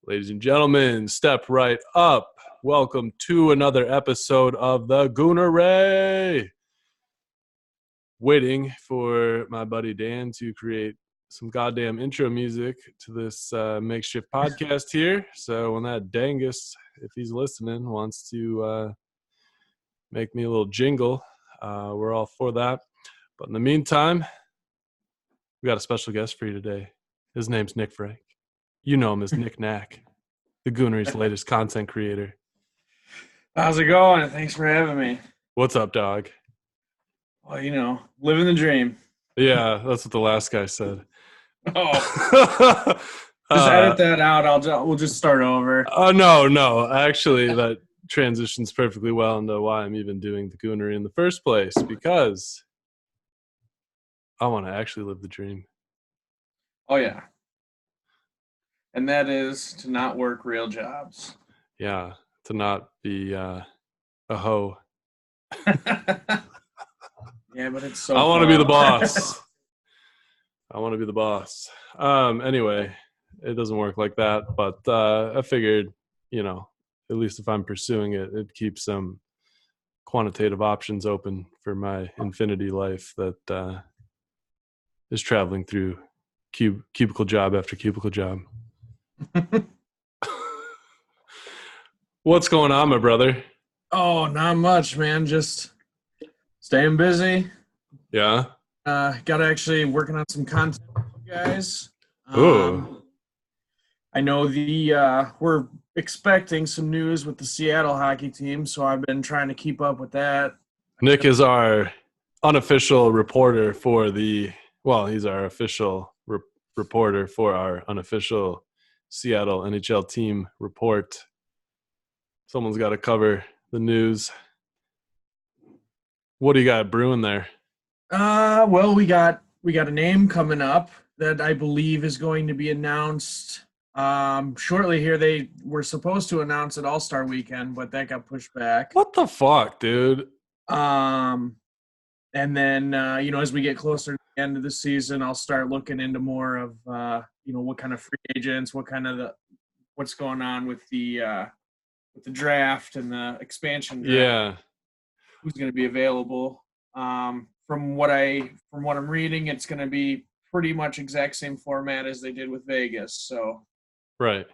Ladies and gentlemen, step right up. Welcome to another episode of the Goonery. Waiting for my buddy Dan to create some goddamn intro music to this makeshift podcast here. So when that dangus, if he's listening, wants to make me a little jingle, we're all for that. But in the meantime, we got a special guest for you today. His name's Nick Frank. You know him as Nack, the Goonery's latest content creator. How's it going? Thanks for having me. What's up, dog? Well, living the dream. Yeah, that's what the last guy said. Oh, just edit that out. We'll just start over. No. Actually, that transitions perfectly well into why I'm even doing the Goonery in the first place, because I want to actually live the dream. Oh, yeah. And that is to not work real jobs. Yeah, to not be a hoe. Yeah, but it's so I want to be the boss. Anyway, it doesn't work like that, but I figured, at least if I'm pursuing it, it keeps some quantitative options open for my infinity life that is traveling through cubicle job after cubicle job. What's going on, my brother? Oh, not much, man. Just staying busy. Yeah. Got to actually working on some content for you guys. Ooh. I know we're expecting some news with the Seattle hockey team, so I've been trying to keep up with that. Nick is our unofficial reporter for he's our official reporter for our unofficial Seattle NHL team report. Someone's got to cover the news. What do you got brewing there? Well, we got a name coming up that I believe is going to be announced shortly here. They were supposed to announce it All-Star Weekend, but that got pushed back. What the fuck, dude? And then as we get closer to the end of the season, I'll start looking into more of what kind of free agents, what's going on with the draft and the expansion draft. Yeah. Who's going to be available? From what I'm reading, it's going to be pretty much exact same format as they did with Vegas. So, right.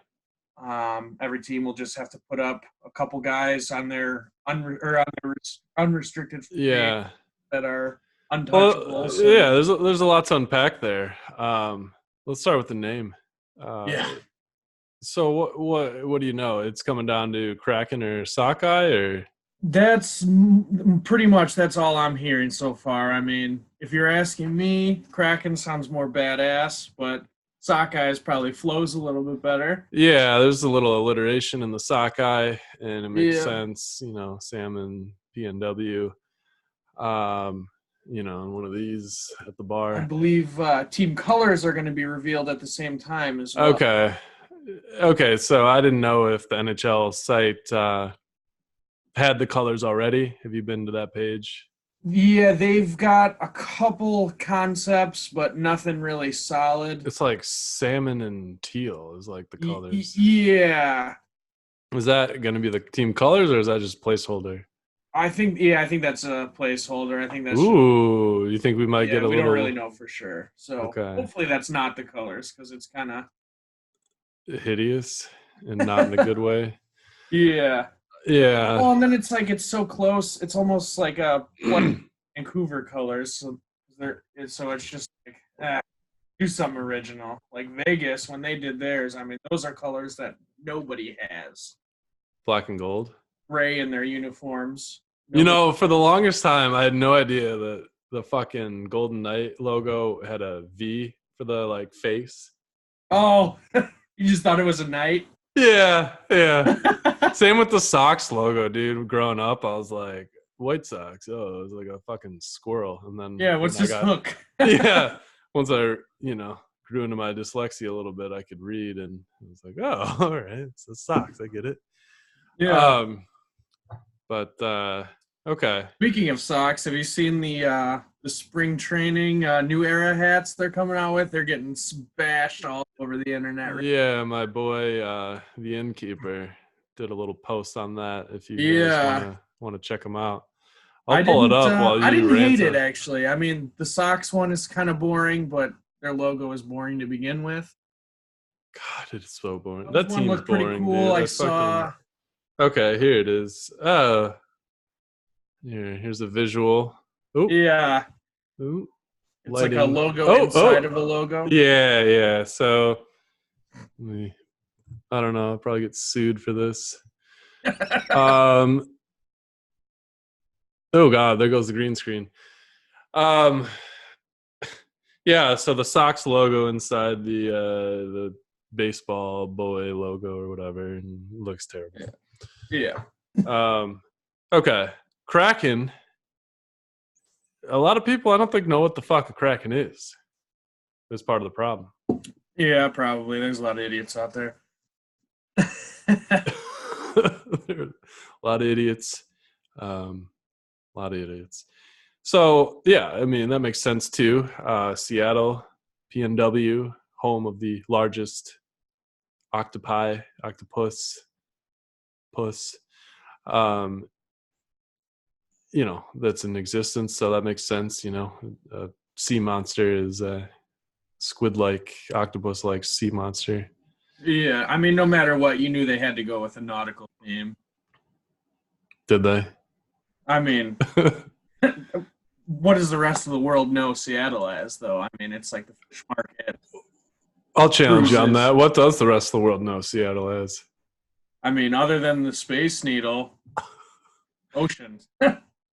Every team will just have to put up a couple guys on their unrestricted free yeah that are untouchable. Well, yeah, there's a lot to unpack there. Let's start with the name. Yeah. So what do you know? It's coming down to Kraken or Sockeye, or that's pretty much that's all I'm hearing so far. I mean, if you're asking me, Kraken sounds more badass, but Sockeye probably flows a little bit better. Yeah, there's a little alliteration in the Sockeye, and it makes sense. Salmon, PNW. And one of these at the bar. I believe team colors are going to be revealed at the same time as well. Okay, so I didn't know if the NHL site had the colors already. Have you been to that page? Yeah, they've got a couple concepts, but nothing really solid. It's like salmon and teal is like the colors. Yeah. Is that going to be the team colors, or is that just placeholder? I think that's a placeholder. I think that's. Ooh, you think we might get a little? We don't really know for sure. So hopefully that's not the colors, because it's kind of hideous and not in a good way. Yeah. Yeah. Well, and then it's like it's so close. It's almost like a Vancouver colors. So it's just like do something original. Like Vegas when they did theirs. I mean, those are colors that nobody has. Black and gold. Gray in their uniforms. For the longest time, I had no idea that the fucking Golden Knight logo had a V for the face. Oh, you just thought it was a knight? Yeah. Same with the Sox logo, dude. Growing up, I was like, White Sox. Oh, it was like a fucking squirrel. And then what's this hook? Yeah. Once I, grew into my dyslexia a little bit, I could read, and I was like, oh, all right, it's the Sox. I get it. Yeah. But okay. Speaking of socks, have you seen the spring training New Era hats they're coming out with? They're getting bashed all over the internet. Right? Yeah, my boy, the innkeeper, did a little post on that. If you guys Yeah, want to check him out, I'll pull it up while I you didn't rant. hate it actually. I mean, the Sox one is kind of boring, but their logo is boring to begin with. God, it's so boring. Those That one team's looked pretty boring, cool. dude. I saw. Okay, here it is. Here's a visual. Yeah, Ooh, it's like a lighting. logo inside of a logo. Yeah. So, I don't know. I'll probably get sued for this. Oh God, there goes the green screen. Yeah. So the Sox logo inside the baseball boy logo or whatever, and it looks terrible. Yeah. Okay, Kraken. A lot of people, I don't think, know what the fuck a Kraken is. That's part of the problem. Yeah, probably. There's a lot of idiots out there. There are a lot of idiots. A lot of idiots. So, yeah, I mean, that makes sense too. Seattle, PNW, home of the largest octopus. That's in existence. So that makes sense. A sea monster is a squid-like, octopus-like sea monster. Yeah, I mean, no matter what, you knew they had to go with a nautical theme. Did they? I mean, what does the rest of the world know Seattle as, though? I mean, it's like the fish market. I'll challenge you on Cruises. that. What does the rest of the world know Seattle as? I mean, other than the Space Needle, oceans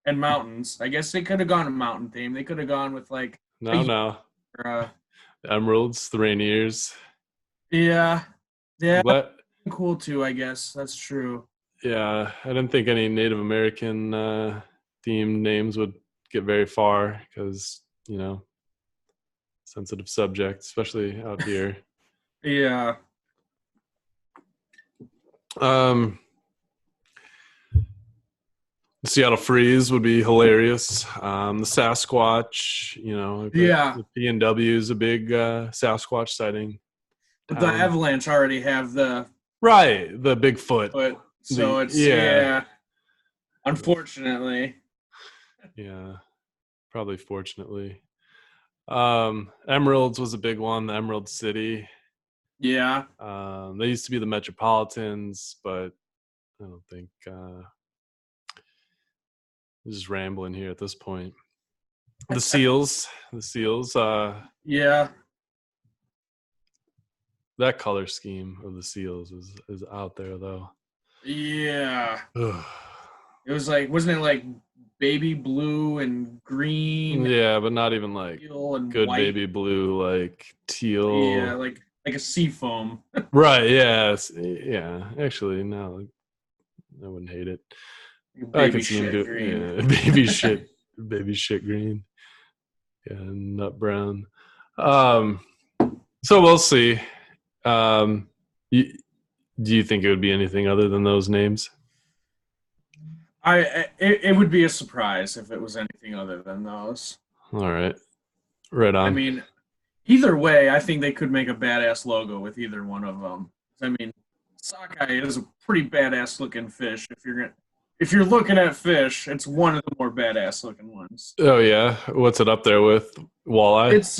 and mountains. I guess they could have gone a mountain theme. They could have gone with like No. Emeralds, the Rainiers. Yeah, But cool too. I guess that's true. yeah, I didn't think any Native American themed names would get very far because sensitive subject, especially out here. Yeah. The Seattle Freeze would be hilarious. The Sasquatch, the PNW is a big Sasquatch sighting. But the Avalanche already have the Bigfoot. But so it's unfortunately. Yeah, probably fortunately. Emeralds was a big one. The Emerald City. Yeah. They used to be the Metropolitans, but I don't think. I'm just rambling here at this point. The Seals. Yeah. That color scheme of the Seals is out there though. Yeah. It was like, wasn't it like baby blue and green? Yeah, but not even like good white. Baby blue, like teal. Yeah, like a sea foam. Right. Yeah. Yeah. Actually, no, I wouldn't hate it. I could see him do green. Yeah, baby shit green. Yeah, nut brown. So we'll see. Do you think it would be anything other than those names? It would be a surprise if it was anything other than those. All right. Right on. I mean, either way, I think they could make a badass logo with either one of them. I mean, sockeye is a pretty badass looking fish. If you're looking at fish, it's one of the more badass looking ones. Oh yeah, what's it up there with? Walleye? It's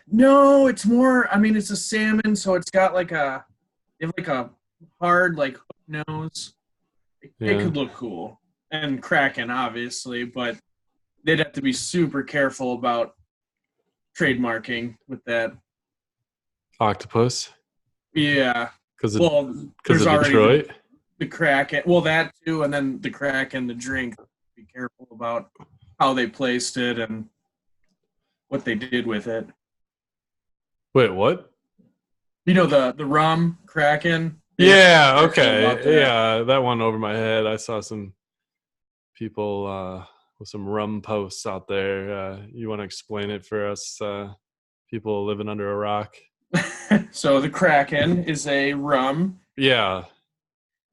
no, it's more. I mean, it's a salmon, so it's got like a hard like hook nose. It could look cool, and Kraken obviously, but they'd have to be super careful about trademarking with that. Octopus? Yeah. Because of Detroit? The Kraken. Well, that too, and then the Kraken, the drink. Be careful about how they placed it and what they did with it. Wait, what? You know the rum Kraken? Yeah, okay. Yeah, that went over my head. I saw some people with some rum posts out there. You want to explain it for us people living under a rock? So the Kraken is a rum. Yeah.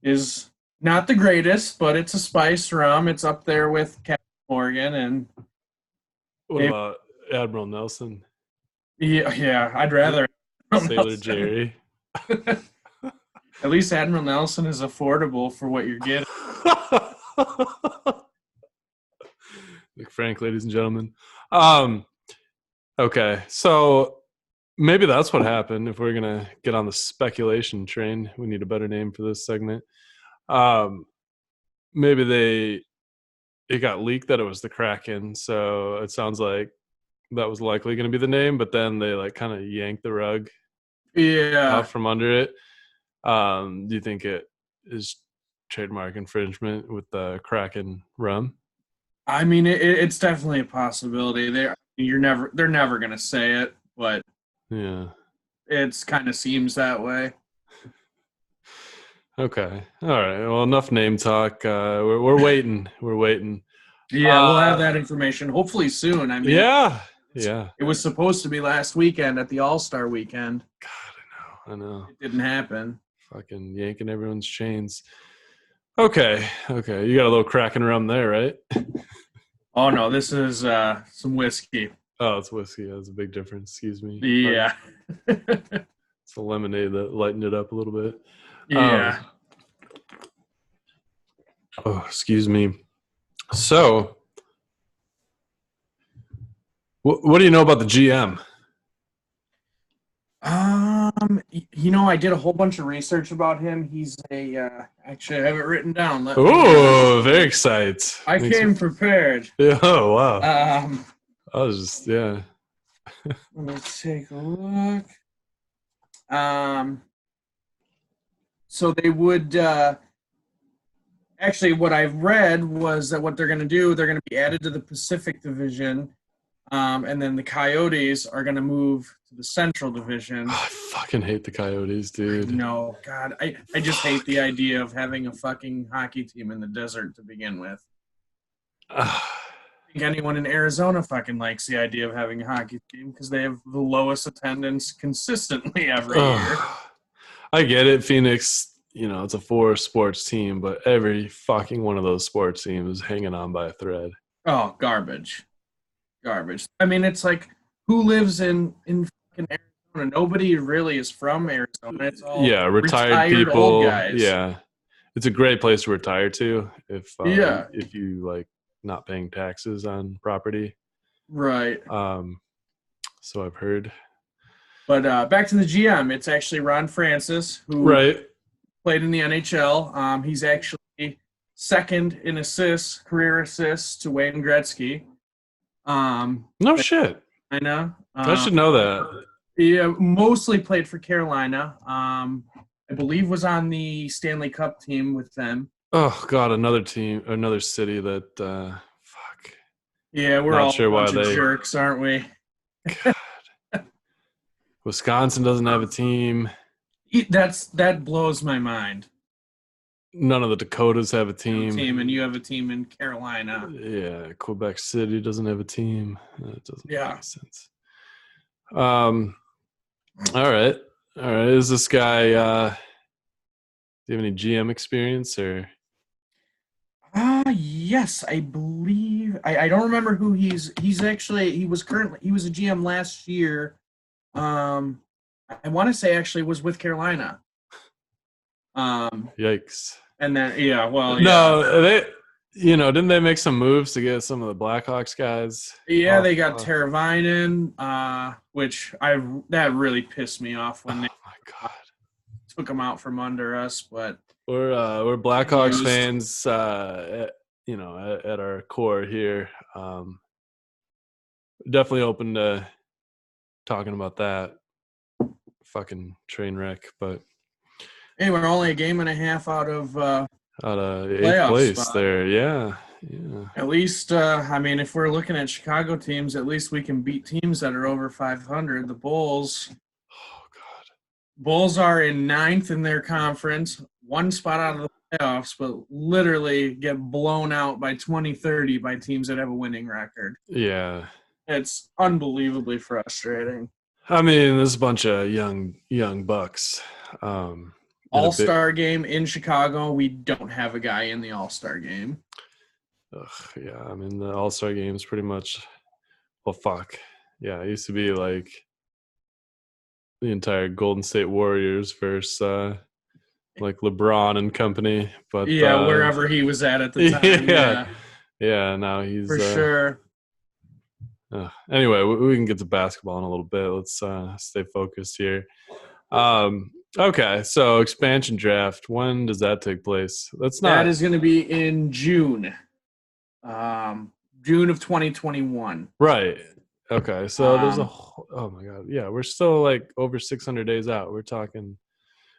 Is not the greatest, but it's a spiced rum. It's up there with Captain Morgan and. What about Admiral Nelson? Yeah, I'd rather Sailor Nelson. Jerry. At least Admiral Nelson is affordable for what you're getting. Nick Frank, ladies and gentlemen. Okay, so maybe that's what happened. If we're gonna get on the speculation train, we need a better name for this segment. Maybe it got leaked that it was the Kraken, so it sounds like that was likely going to be the name, but then they like kind of yanked the rug Yeah. out from under it. Do you think it is trademark infringement with the Kraken rum? I mean, it's definitely a possibility. They're never gonna say it, but Yeah. it's kind of seems that way. Okay. All right. Well, enough name talk. We're waiting. We're waiting. Yeah, we'll have that information hopefully soon. I mean, Yeah. it was supposed to be last weekend at the All-Star weekend. God, I know. It didn't happen. Fucking yanking everyone's chains. Okay. You got a little Kraken rum there, right? Oh no, this is some whiskey. Oh, it's whiskey. That's a big difference. Excuse me. Yeah. It's a lemonade that lightened it up a little bit. Yeah. Excuse me. So, what do you know about the GM? I did a whole bunch of research about him. He's actually I have it written down. Oh, very excited. I came prepared. Yeah, oh, wow. I was just, let me take a look. So they would actually what I've read was that what they're going to do, they're going to be added to the Pacific Division. And then the Coyotes are going to move to the Central Division. I fucking hate the Coyotes, dude. No, God. I just hate the idea of having a fucking hockey team in the desert to begin with. I think anyone in Arizona fucking likes the idea of having a hockey team because they have the lowest attendance consistently every year. I get it, Phoenix. It's a 4-sports team, but every fucking one of those sports teams is hanging on by a thread. Oh, garbage. I mean, it's like, who lives in fucking Arizona? Nobody really is from Arizona. It's all retired people. Old guys. Yeah, it's a great place to retire to if you like not paying taxes on property. Right. So I've heard. But back to the GM. It's actually Ron Francis who played in the NHL. He's actually second in career assists to Wayne Gretzky. No shit. I know. I should know that. Yeah, mostly played for Carolina. I believe was on the Stanley Cup team with them. Oh God, another team, another city that fuck. Yeah, we're all sure a bunch of jerks, aren't we? God. Wisconsin doesn't have a team. That blows my mind. None of the Dakotas have a team. And you have a team in Carolina. Yeah, Quebec City doesn't have a team. That doesn't make any sense. All right. Is this guy? Do you have any GM experience or? Yes, I believe. I don't remember who he's. He was a GM last year. I want to say actually was with Carolina. Yikes. And then no, they didn't they make some moves to get some of the Blackhawks guys? Yeah, they got Teravainen, which that really pissed me off when they took him out from under us. But we're Blackhawks fans, at our core here. Definitely open to talking about that fucking train wreck, but. Hey, we're only a game and a half out of 8th place spot. There. Yeah. At least, if we're looking at Chicago teams, at least we can beat teams that are over 500. The Bulls. Oh God. Bulls are in 9th in their conference, one spot out of the playoffs, but literally get blown out by 20-30 by teams that have a winning record. Yeah. It's unbelievably frustrating. I mean, there's a bunch of young bucks. All-Star game in Chicago. We don't have a guy in the All-Star game. Yeah, I mean, the All-Star game is pretty much – well, fuck. Yeah, it used to be like the entire Golden State Warriors versus like LeBron and company. But Yeah, wherever he was at the time. yeah, Yeah, now he's for sure. Anyway, we can get to basketball in a little bit. Let's stay focused here. Okay, so expansion draft. When does that take place? That is going to be in June. June of 2021. Right. Okay, so there's oh my god, yeah, we're still like over 600 days out. We're talking.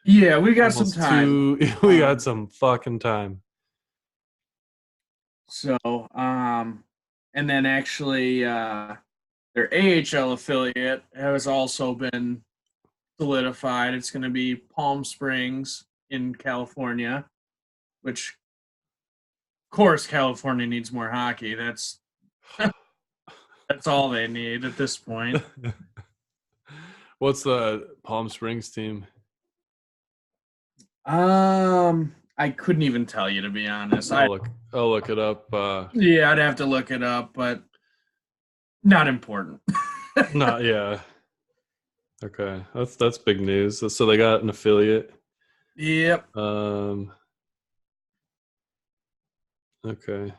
Yeah, we got some time. We got some fucking time. So, and then actually, their AHL affiliate has also been solidified. It's going to be Palm Springs in California, which, of course, California needs more hockey. That's all they need at this point. What's the Palm Springs team? I couldn't even tell you, to be honest. I'll look it up. Yeah, I'd have to look it up, but not important. Yeah. Okay, that's big news. So they got an affiliate. Yep. Okay.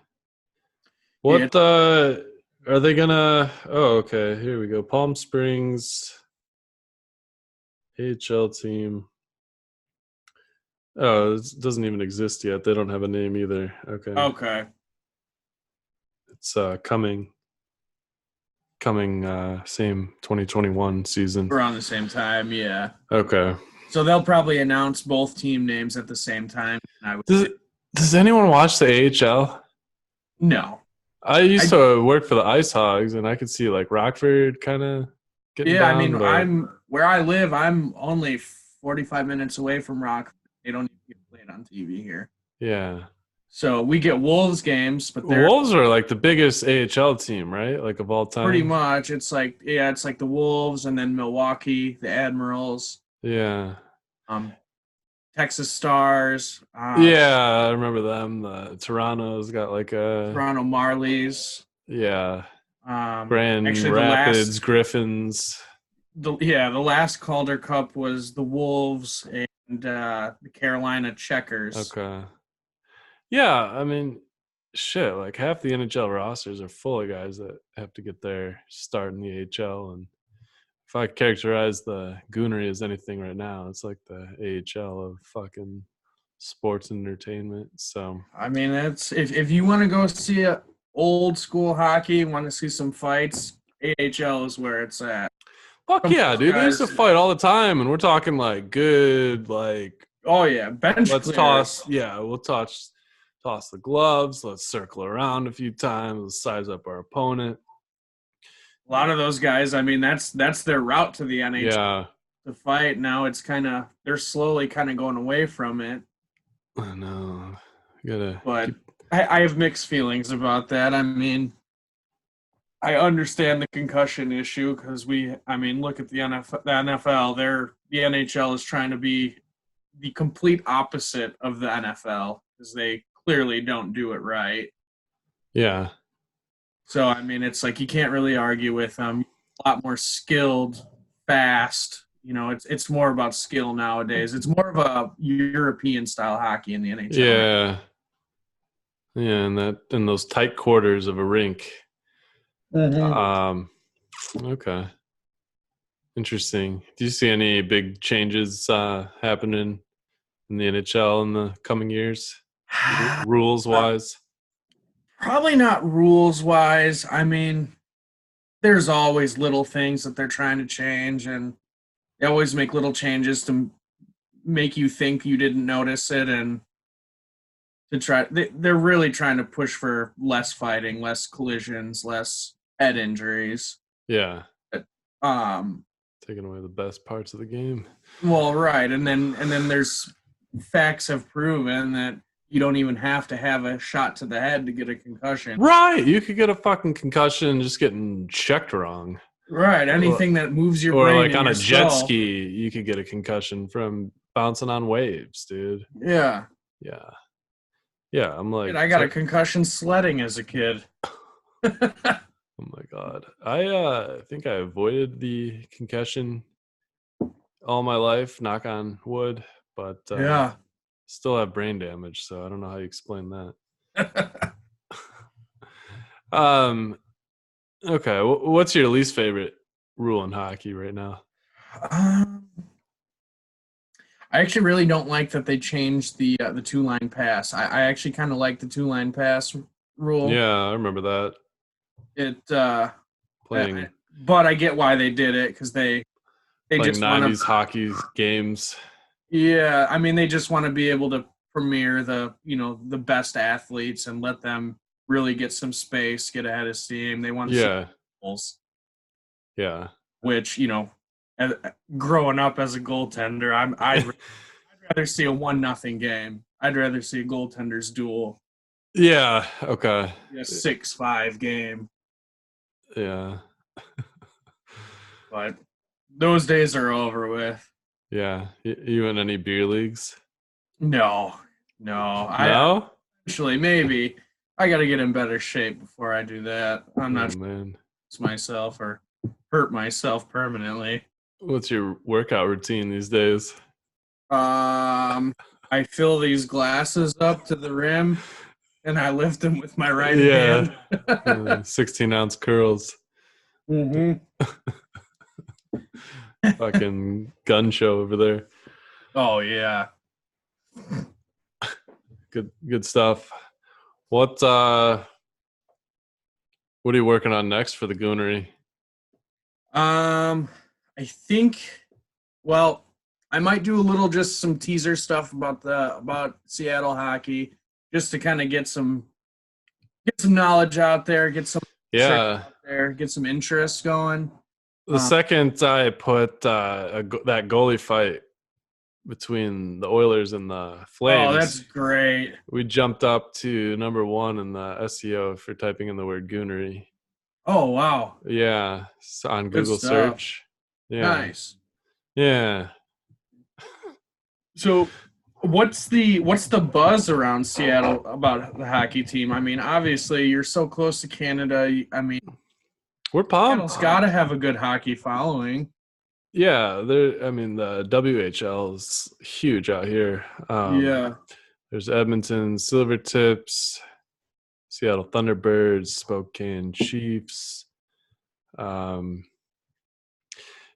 What are they gonna? Oh, okay. Here we go. Palm Springs AHL team. Oh, it doesn't even exist yet. They don't have a name either. Okay. Okay. It's coming same 2021 season. Around the same time, yeah. Okay. So they'll probably announce both team names at the same time. Does anyone watch the AHL? No. I used to work for the Ice Hogs, and I could see like Rockford kind of getting down. I mean, I'm where I live. I'm only 45 minutes away from Rockford. They don't even get played on TV here. Yeah. So we get Wolves games, but Wolves are like the biggest AHL team, right? Like of all time. Pretty much. It's like the Wolves and then Milwaukee, the Admirals. Yeah. Texas Stars. Yeah, I remember them. Toronto's got like a Toronto Marlies. Yeah. Grand Rapids Griffins. The last Calder Cup was the Wolves and the Carolina Checkers. Okay. Yeah, I mean, shit, like half the NHL rosters are full of guys that have to get their start in the AHL. And if I characterize the Goonery as anything right now, it's like the AHL of fucking sports and entertainment. So I mean, that's if you want to go see a old school hockey, want to see some fights, AHL is where it's at. Fuck yeah, dude. They used to fight all the time, and we're talking like good, like oh yeah, bench. Let's toss. Yeah, we'll toss the gloves. Let's circle around a few times. Let's size up our opponent. A lot of those guys, I mean, that's their route to the NHL. Yeah. To fight. Now it's they're slowly kind of going away from it. I know. But I have mixed feelings about that. I mean, I understand the concussion issue because look at the NFL. The NHL is trying to be the complete opposite of the NFL because they clearly don't do it right. Yeah. So, I mean, it's like you can't really argue with them. A lot more skilled, fast. You know, it's more about skill nowadays. It's more of a European-style hockey in the NHL. Yeah. Yeah, and in those tight quarters of a rink. Mm-hmm. Okay. Interesting. Do you see any big changes happening in the NHL in the coming years, rules-wise? Probably not rules-wise. I mean, there's always little things that they're trying to change, and they always make little changes to make you think you didn't notice it, and they're really trying to push for less fighting, less collisions, less head injuries. Yeah. But, taking away the best parts of the game. Well, right, and then there's facts have proven that you don't even have to have a shot to the head to get a concussion. Right, you could get a fucking concussion just getting checked wrong. Right, anything that moves your brain. Or like on a jet ski, you could get a concussion from bouncing on waves, dude. Yeah. Yeah. Yeah, I'm like... Dude, I got a concussion sledding as a kid. Oh my God. I think I avoided the concussion all my life, knock on wood, but Yeah. still have brain damage, so I don't know how you explain that. um, okay, what's your least favorite rule in hockey right now? Um, I actually really don't like that they changed the 2-line pass. I actually kind of like the 2-line pass rule. Yeah, I remember that It playing but I get why they did it because they playing just want to. 90s hockey games. Yeah, I mean they just want to be able to premiere the best athletes and let them really get some space, get ahead of steam. They want to see Yeah, goals, yeah. which as, growing up as a goaltender, I'd rather see a 1-0 game. I'd rather see a goaltender's duel, Yeah, okay. a 6-5 game. Yeah. But those days are over with. Yeah. You in any beer leagues? No, no. I No? Actually maybe I got to get in better shape before I do that. I'm Oh not man. myself or hurt myself permanently. What's your workout routine these days? I fill these glasses up to the rim and I lift them with my right Yeah. hand. 16-ounce curls. Mm-hmm. Fucking gun show over there. Oh yeah. Good stuff. What what are you working on next for the Goonery? I think. Well, I might do a little just some teaser stuff about Seattle hockey, just to kind of get some knowledge out there, get some research Yeah. out there, get some interest going. The second I put that goalie fight between the Oilers and the Oh, that's Flames, great. we jumped up to number 1 in the SEO for typing in the word Goonery. Oh, wow. Yeah, on Good Google stuff. search. Yeah, Nice. yeah. So, what's the buzz around Seattle about the hockey team? I mean, obviously, you're so close to Canada. I mean, We're pumped. Seattle's got to have a good hockey following. Yeah, there. I mean, the WHL is huge out here. Yeah. There's Edmonton Silvertips, Seattle Thunderbirds, Spokane Chiefs. Um,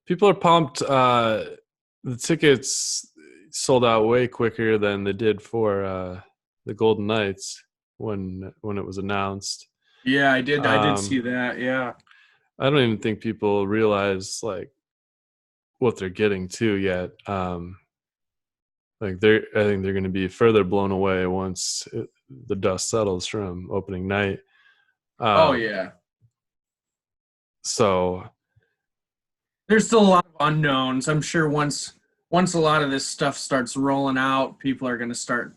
People are pumped. The tickets sold out way quicker than they did for the Golden Knights when it was announced. Yeah, I did see Um, that. Yeah. I don't even think people realize like what they're getting to yet. I think they're going to be further blown away once the dust settles from opening night. Oh Um, yeah. so There's still a lot of unknowns. I'm sure once a lot of this stuff starts rolling out, people are going to start.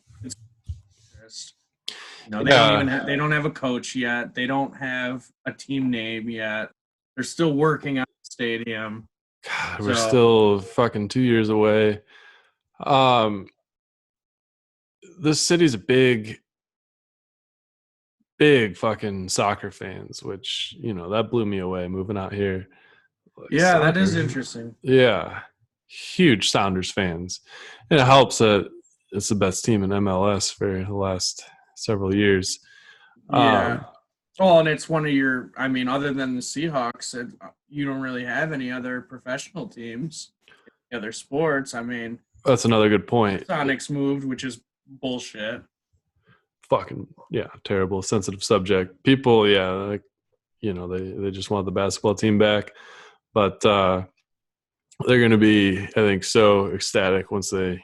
yeah, They don't have a coach yet. They don't have a team name yet. They're still working on the stadium. God, we're So still fucking 2 years away. Um, this city's big fucking soccer fans, which that blew me away moving out here. Like yeah, that is soccer, interesting. yeah, huge Sounders fans. And it helps that it's the best team in MLS for the last several years. Yeah. Um, Well, and it's one of your. I mean, other than the Seahawks, you don't really have any other professional teams, other sports. I mean, that's another good point. Sonics moved, which is bullshit. Fucking yeah, terrible, sensitive subject. People, yeah, like they just want the basketball team back, but they're going to be, I think, so ecstatic once they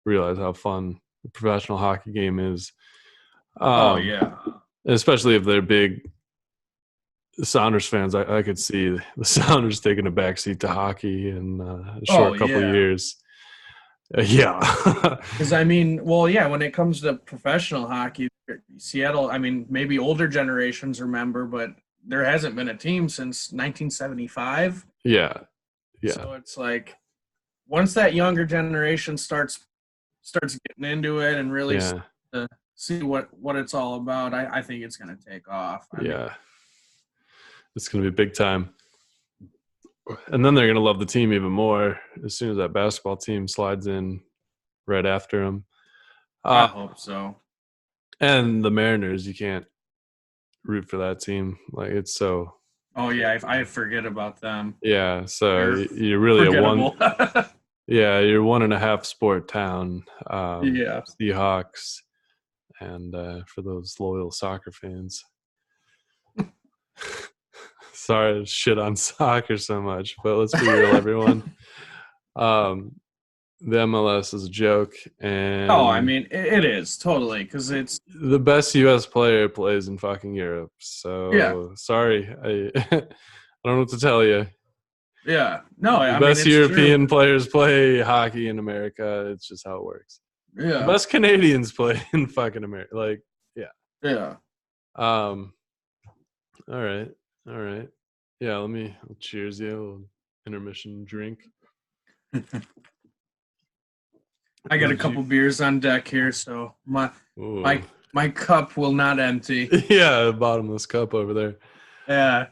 realize how fun the professional hockey game is. Oh Um, yeah. Especially if they're big Sounders fans. I could see the Sounders taking a backseat to hockey in a Oh short couple of yeah. years. Yeah. Because I mean, well, yeah, when it comes to professional hockey, Seattle, I mean, maybe older generations remember, but there hasn't been a team since 1975. Yeah. Yeah. So it's like once that younger generation starts getting into it and really Yeah. to see what it's all about, I think it's going to take off. I mean, Yeah. It's going to be big time. And then they're going to love the team even more as soon as that basketball team slides in right after them. I hope so. And the Mariners, you can't root for that team. Like, it's so. Oh yeah, I forget about them. Yeah, so They're you're really forgettable. Yeah, you're 1.5 sport town. Yeah. Seahawks, and for those loyal soccer fans. Sorry to shit on soccer so much, but let's be real, everyone. The MLS is a joke, and I mean, it is totally because it's the best U.S. player plays in fucking Europe. So sorry, I I don't know what to tell you. Yeah. No, The I mean best it's European true. players play hockey in America. It's just how it works. The Yeah. best Canadians play in fucking America. Like, yeah. Yeah. All right. Yeah, I'll cheers you. A little intermission drink. I got a Did you? couple beers on deck here, so my Ooh. my cup will not empty. Yeah, bottomless cup over there. Yeah.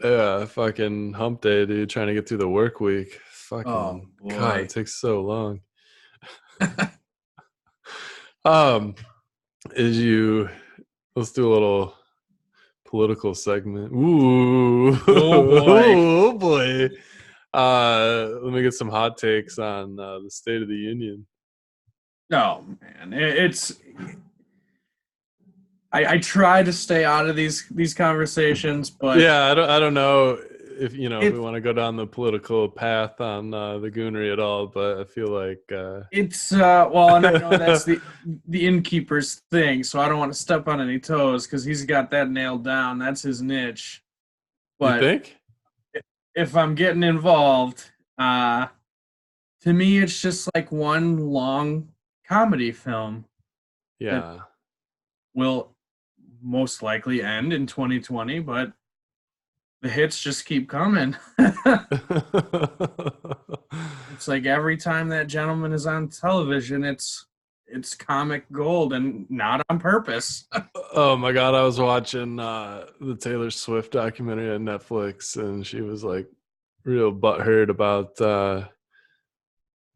Yeah, fucking hump day, dude. Trying to get through the work week. Oh Fucking God, it boy. takes so long. Um, is you? Let's do a little political segment. Ooh, Oh boy. oh boy. Let me get some hot takes on the State of the Union. Oh man, it's. I try to stay out of these conversations, but Yeah, I don't know if if we it want to go down the political path on the Goonery at all, but I feel like it's well, and I know that's the innkeeper's thing, so I don't want to step on any toes because he's got that nailed down. That's his niche. you But think? if I'm getting involved, to me, it's just like one long comedy film that Yeah. will most likely end in 2020, but the hits just keep coming. It's like every time that gentleman is on television, it's comic gold and not on purpose. Oh my God, I was watching the Taylor Swift documentary on Netflix, and she was like real butthurt about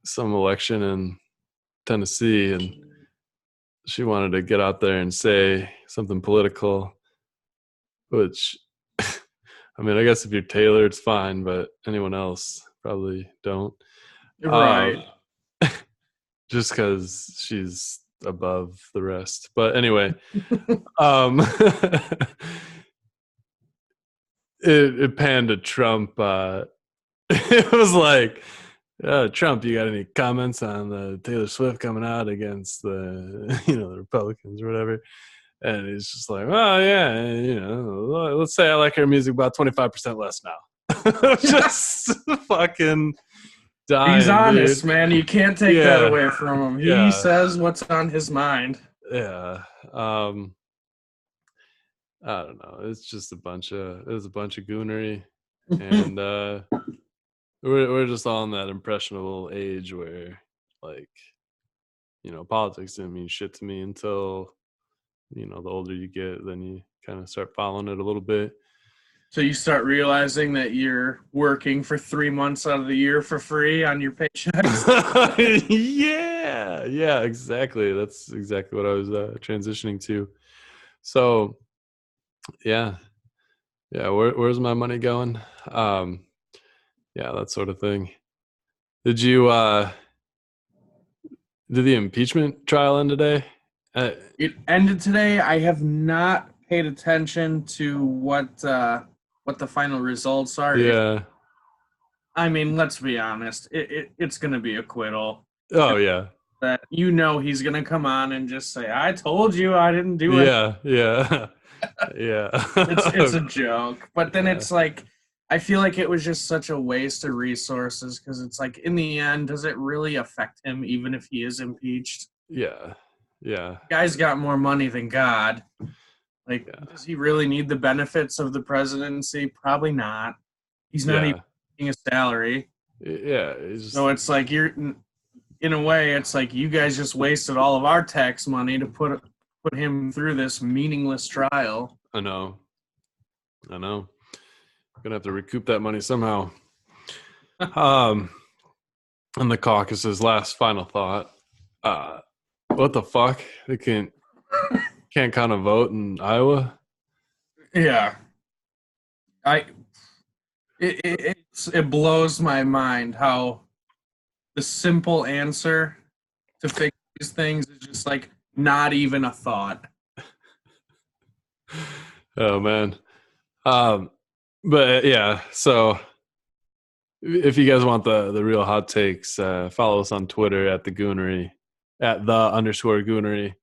some election in Tennessee, and she wanted to get out there and say something political, which I mean, I guess if you're Taylor, it's fine, but anyone else probably don't. Right. Just because she's above the rest. But anyway, um, it panned to Trump. It was like, Trump, you got any comments on the Taylor Swift coming out against the the Republicans or whatever? And he's just like, oh yeah, let's say I like her music about 25% less now. Just fucking He's dying, honest, dude. man. You can't take that Yeah, away from him. He yeah, says what's on his mind. yeah. I don't know. It's just it was a bunch of goonery, and we're just all in that impressionable age where, like, politics didn't mean shit to me until the older you get, then you kind of start following it a little bit. So you start realizing that you're working for 3 months out of the year for free on your paychecks. Yeah, exactly. That's exactly what I was transitioning to. So yeah, where's my money going? Yeah, that sort of thing. Did you did the impeachment trial end today? It ended today. I have not paid attention to what the final results are. Yeah. I mean, let's be honest. It's going to be acquittal. Oh yeah. That he's going to come on and just say, "I told you I didn't do it." Yeah. Yeah. Yeah. It's a joke. But then Yeah. it's like I feel like it was just such a waste of resources because it's like in the end, does it really affect him even if he is impeached? Yeah. Yeah. The guy's got more money than God. Like, Yeah. does he really need the benefits of the presidency? Probably not. He's not even Yeah. getting a salary. Yeah. So it's like in a way, it's like you guys just wasted all of our tax money to put him through this meaningless trial. I know. Gonna have to recoup that money somehow. Um, and the caucus's last final thought. What the fuck? They can't kind of vote in Iowa. Yeah, I it blows my mind how the simple answer to fix these things is just like not even a thought. Oh man. But yeah. So if you guys want the real hot takes, follow us on Twitter at the Goonery, at _Goonery.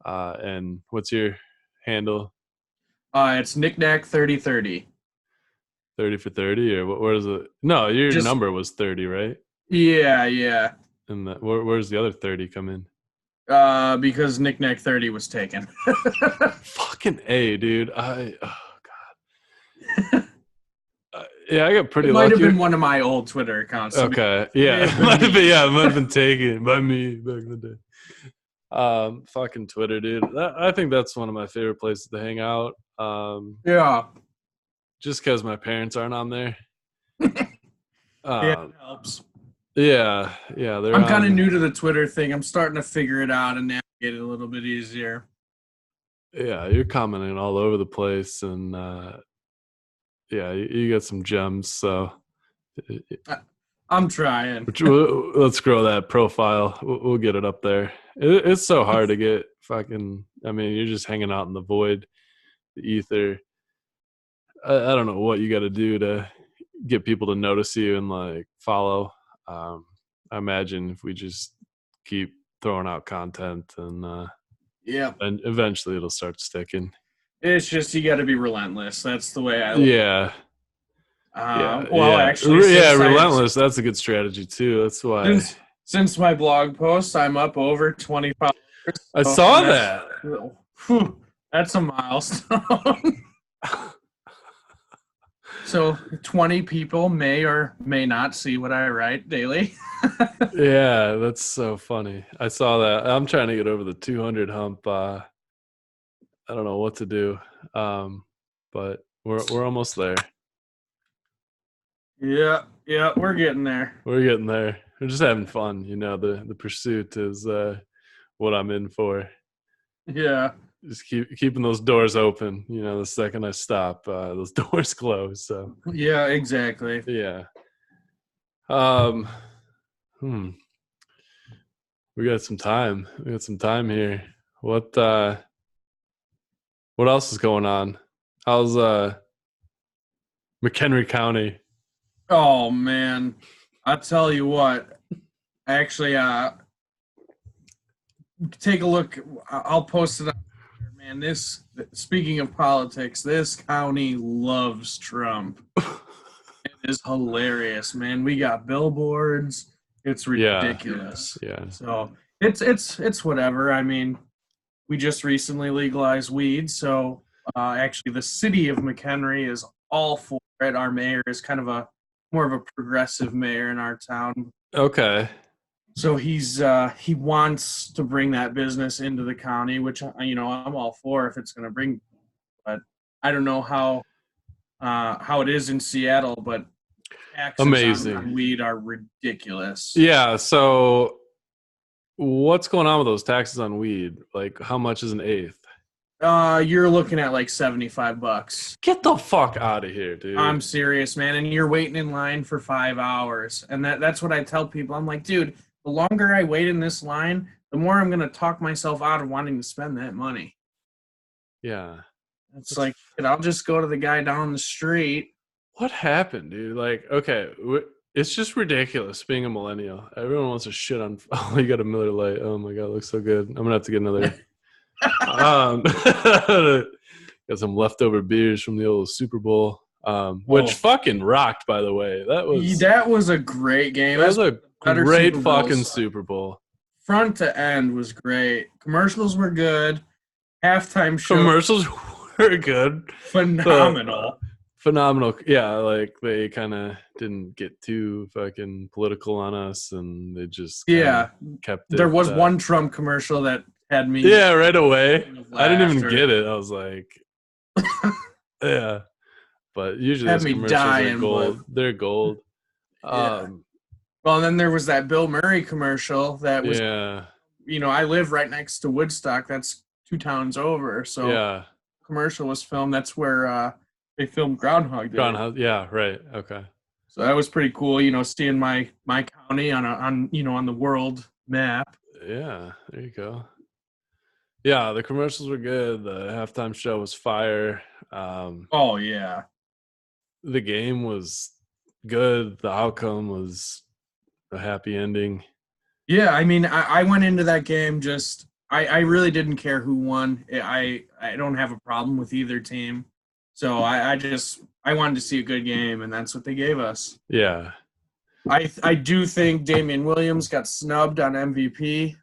And what's your handle? It's Knick-Knack 3030. 30 for 30, or where is it? No, your Just number was 30, right? yeah. And where's the other 30 come in? Because Knick-Knack 30 was taken. Fucking A, dude. Yeah, I got pretty It lucky. might have been one of my old Twitter accounts. Okay, yeah, it might have been taken by me back in the day. Fucking Twitter, dude. I think that's one of my favorite places to hang out. Yeah. Just because my parents aren't on there. Yeah, it helps. Yeah. I'm kind of new to the Twitter thing. I'm starting to figure it out and navigate it a little bit easier. Yeah, you're commenting all over the place, and yeah, you got some gems. So I'm trying. let's grow that profile. We'll get it up there. It's so hard to get fucking. I mean, you're just hanging out in the void, the ether. I don't know what you got to do to get people to notice you and like follow. I imagine if we just keep throwing out content, and eventually it'll start sticking. It's just you got to be relentless. That's the way I look. Yeah. Actually, relentless. That's a good strategy too. That's why. Since my blog post, I'm up over 20 followers. I saw that. Whew, that's a milestone. So 20 people may or may not see what I write daily. Yeah, that's so funny. I saw that. I'm trying to get over the 200 hump. I don't know what to do, but we're almost there. Yeah, we're getting there. We're getting there. We're just having fun, you know. The pursuit is what I'm in for. Yeah, just keeping those doors open. You know, the second I stop, those doors close. So yeah, exactly. Yeah. We got some time. We got some time here. What else is going on? How's McHenry County? Oh man, I tell you what. Actually, take a look. I'll post it on there, man. This, speaking of politics, this county loves Trump. It is hilarious, man. We got billboards. It's ridiculous. Yeah. So it's whatever. I mean, we just recently legalized weed, so actually the city of McHenry is all for it. Our mayor is kind of more of a progressive mayor in our town. Okay. So he wants to bring that business into the county, which I'm all for if it's going to bring. But I don't know how it is in Seattle, but taxes on weed are ridiculous. Yeah. So what's going on with those taxes on weed? Like, how much is an eighth? You're looking at like $75. Get the fuck out of here, dude. I'm serious, man. And you're waiting in line for 5 hours. And that's what I tell people. I'm like, dude, the longer I wait in this line, the more I'm going to talk myself out of wanting to spend that money. Yeah. It's like, I'll just go to the guy down the street. What happened, dude? Like, okay, it's just ridiculous being a millennial. Everyone wants to shit on. Oh, you got a Miller Lite. Oh my god, it looks so good. I'm gonna have to get another. Got some leftover beers from the old Super Bowl, which fucking rocked. By the way, that was a great game. That was a great fucking Super Bowl. Front to end was great. Commercials were good. Halftime show. Commercials were good. Phenomenal. Phenomenal. Yeah, like they kind of didn't get too fucking political on us, and they just kept it. There was one Trump commercial that had me. Yeah, right away. I didn't even get it. I was like, yeah. But usually those commercials are gold. They're gold. Yeah. Um, Well, and then there was that Bill Murray commercial that was, yeah, I live right next to Woodstock. That's 2 towns over. So yeah. commercial was filmed. That's where they filmed Groundhog Day. Groundhouse. Yeah, right. Okay. So that was pretty cool, seeing my county on the world map. Yeah, there you go. Yeah, the commercials were good. The halftime show was fire. Oh yeah. The game was good. The outcome was a happy ending. Yeah, I mean, I went into that game just I really didn't care who won. I don't have a problem with either team. So I wanted to see a good game, and that's what they gave us. Yeah. I do think Damian Williams got snubbed on MVP,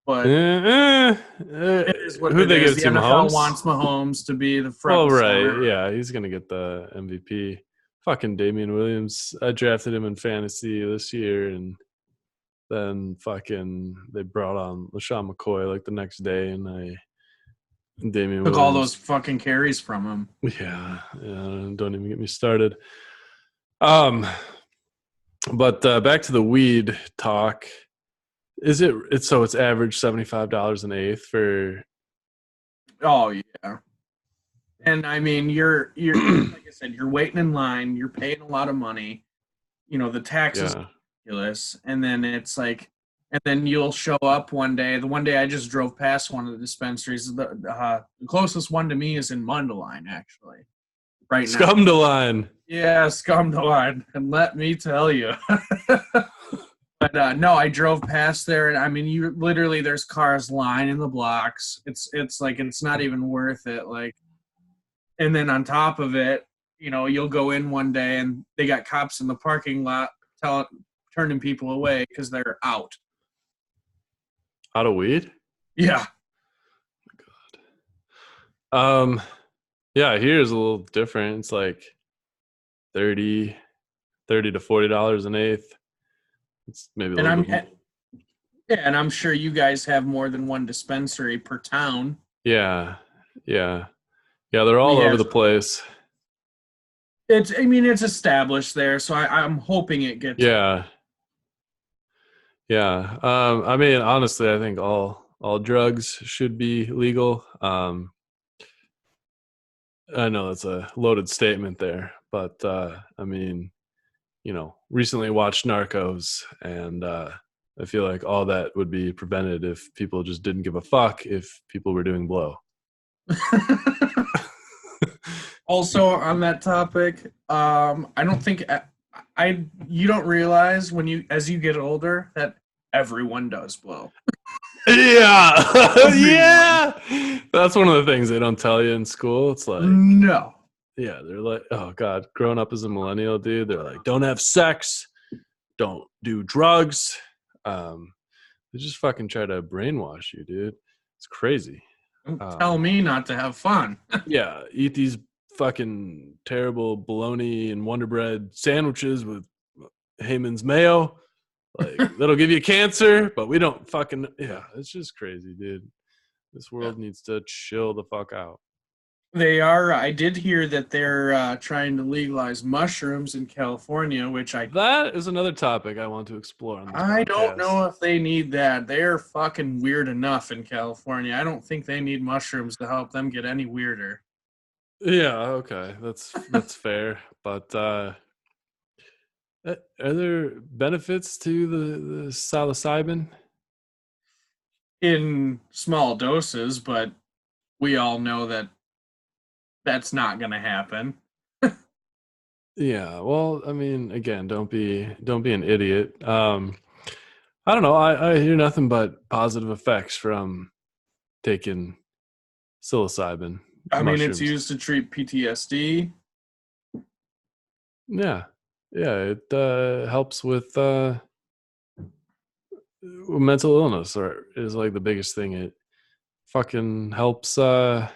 but it is what Who'd it they is. give The it to? NFL Mahomes? wants Mahomes to be the front Well, and right. center. Yeah, he's going to get the MVP. Fucking Damian Williams. I drafted him in fantasy this year, and then fucking they brought on LaShawn McCoy like the next day, and Damian Took all those Williams. fucking carries from him. Yeah, don't even get me started. But back to the weed talk. It's average $75 an eighth for. Oh yeah. And I mean, you're like I said, you're waiting in line, you're paying a lot of money. The taxes Yeah. are ridiculous, and then it's like, and then you'll show up one day. The one day I just drove past one of the dispensaries. The closest one to me is in Mundelein, actually, right now. Scumdaline. Yeah, Scumdalard, and let me tell you. But no, I drove past there, and I mean, you literally there's cars lining the blocks. It's like it's not even worth it. Like, and then on top of it, you'll go in one day and they got cops in the parking lot turning people away because they're out. Out of weed? Yeah. Yeah, here's a little different. It's like 30 to $40 an eighth. It's maybe a And little bit. yeah, and I'm sure you guys have more than one dispensary per town. Yeah. Yeah. Yeah, they're We all over have the place. it's established there, so I'm hoping it gets Yeah. Yeah. I mean, honestly, I think all drugs should be legal. I know that's a loaded statement there, but I mean, recently watched Narcos, and I feel like all that would be prevented if people just didn't give a fuck if people were doing blow. Also on that topic, I don't think you don't realize as you get older that everyone does blow. Yeah. Yeah. That's one of the things they don't tell you in school. It's like, No. yeah, they're like, oh God, growing up as a millennial, dude, they're like, don't have sex, don't do drugs. They just fucking try to brainwash you, dude. It's crazy. Don't tell me not to have fun. Yeah, eat these fucking terrible bologna and Wonder Bread sandwiches with Heyman's mayo. Like, that'll give you cancer, but we don't fucking, yeah, it's just crazy, dude. This world needs to chill the fuck out. They are. I did hear that they're trying to legalize mushrooms in California, That is another topic I want to explore on this I don't podcast. know if they need that. They're fucking weird enough in California. I don't think they need mushrooms to help them get any weirder. Yeah, okay, that's fair. But are there benefits to the psilocybin? In small doses, but we all know that that's not going to happen. Yeah, well, I mean, again, don't be an idiot. I don't know. I hear nothing but positive effects from taking psilocybin I mean, it's mushrooms. used to treat PTSD. Yeah, yeah, it helps with mental illness, or is like the biggest thing. It fucking helps. I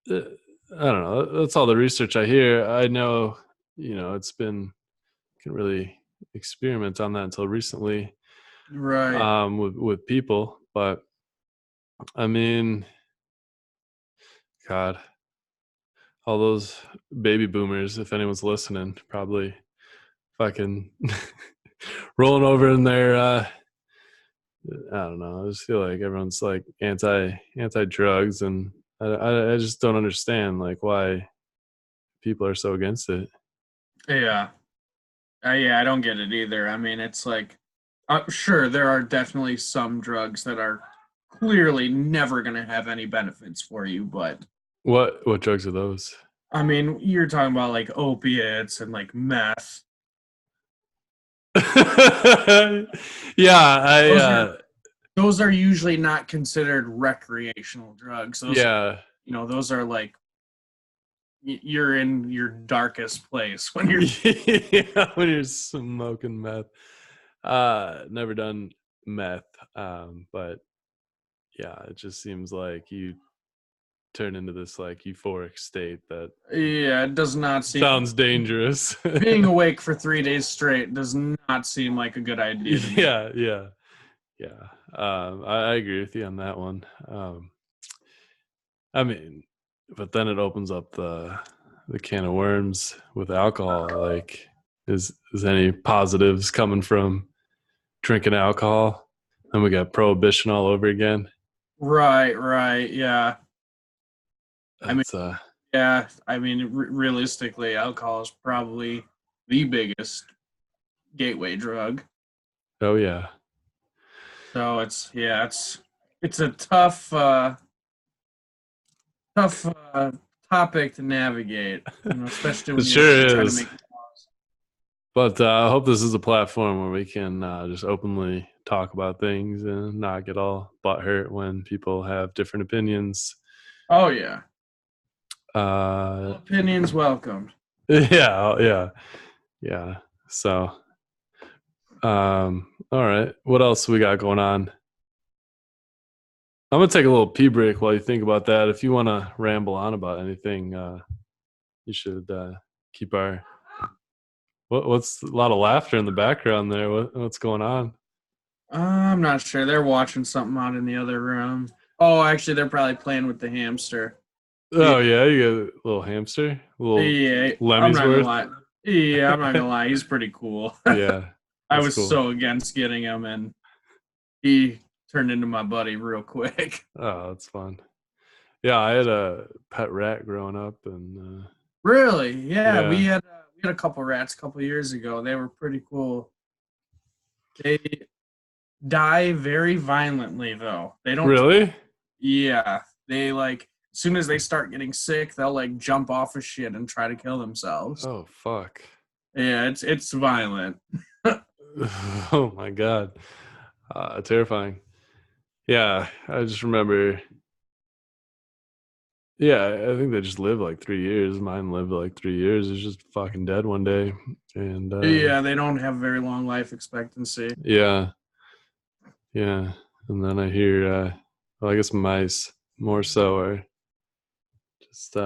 don't know. That's all the research I hear. I know, it's been can really experiment on that until recently, Right. with people, but I mean, God, all those baby boomers, if anyone's listening, probably fucking rolling over in their I don't know. I just feel like everyone's like anti drugs, and I just don't understand like why people are so against it. Yeah. Yeah, I don't get it either. I mean, it's like, sure, there are definitely some drugs that are clearly never going to have any benefits for you, but What drugs are those? I mean, you're talking about like opiates and like meth. Yeah, I Those are those are usually not considered recreational drugs. Those, yeah. those are like you're in your darkest place when you're. Yeah, when you're smoking meth. Never done meth, but yeah, it just seems like you turn into this like euphoric state that Yeah, it does not seem. sounds dangerous. Being awake for 3 days straight does not seem like a good idea to me. Yeah. I agree with you on that one. I mean, but then it opens up the can of worms with alcohol. Like, is any positives coming from drinking alcohol? And we got prohibition all over again. Right, yeah. I mean, That's yeah. I mean, realistically, alcohol is probably the biggest gateway drug. oh yeah. So it's a tough topic to navigate. Especially It when you're sure trying to is. make laws. But I hope this is a platform where we can just openly talk about things and not get all butthurt when people have different opinions. Oh yeah, Uh, opinions welcomed. yeah. So, all right. What else we got going on? I'm gonna take a little pee break while you think about that. If you want to ramble on about anything, you should keep our. What's a lot of laughter in the background there? What's going on? I'm not sure. They're watching something out in the other room. Oh, actually, they're probably playing with the hamster. Yeah, Oh yeah, you got a little hamster, a little yeah. I'm Lemmy's not gonna worth. lie. Yeah, I'm not gonna lie. He's pretty cool. Yeah, I that's was cool. so against getting him, and he turned into my buddy real quick. Oh, that's fun. Yeah, I had a pet rat growing up, and Really? Yeah, yeah, we had a couple rats a couple years ago. They were pretty cool. They die very violently, though. They don't. really. Yeah, they like as soon as they start getting sick, they'll like jump off of shit and try to kill themselves. Oh fuck. Yeah, it's violent. Oh my god, terrifying. Yeah, I just remember. Yeah, I think they just lived like 3 years. Mine lived like 3 years. It's just fucking dead one day, and Yeah, they don't have very long life expectancy. yeah, and then I hear, well, I guess mice more so are just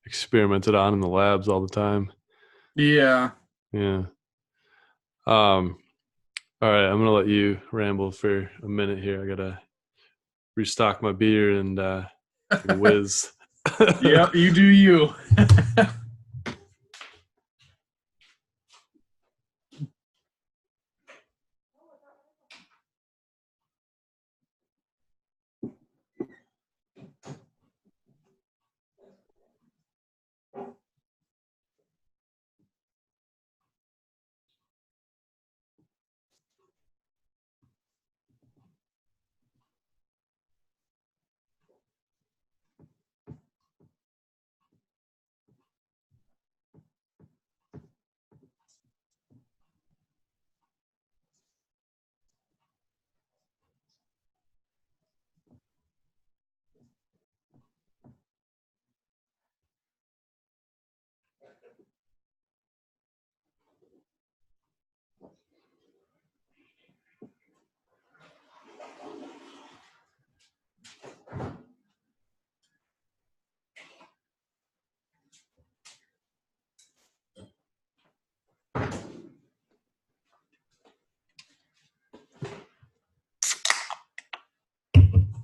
experimented on in the labs all the time. Yeah. Yeah. Um. All right, I'm gonna let you ramble for a minute here. I gotta restock my beer and take a whiz. Yep, you do you.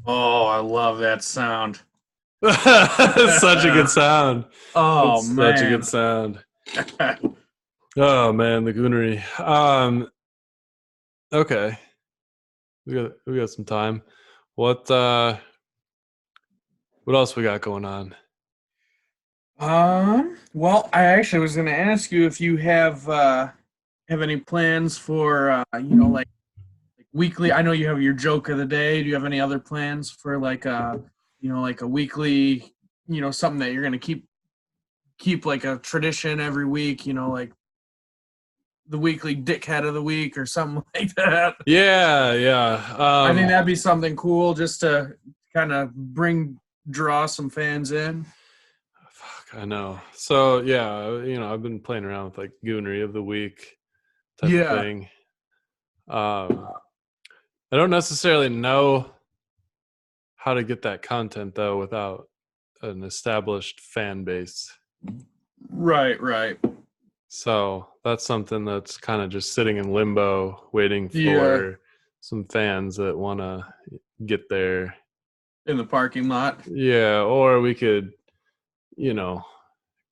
Oh, I love that sound. Such a good sound. Oh It's such a man. good sound. Oh man, the Goonery. Okay, we got some time. What what else we got going on? Well, I actually was going to ask you if you have any plans for like weekly. I know you have your joke of the day. Do you have any other plans for like a weekly, something that you're going to keep like a tradition every week, like the weekly dickhead of the week or something like that? Yeah, yeah. I think that'd be something cool just to kind of draw some fans in. Fuck, I know. So yeah, I've been playing around with like Goonery of the week type of Yeah. thing. I don't necessarily know how to get that content though without an established fan base. Right, right. So that's something that's kind of just sitting in limbo, waiting Yeah, for some fans that want to get there. in the parking lot. Yeah, or we could, you know,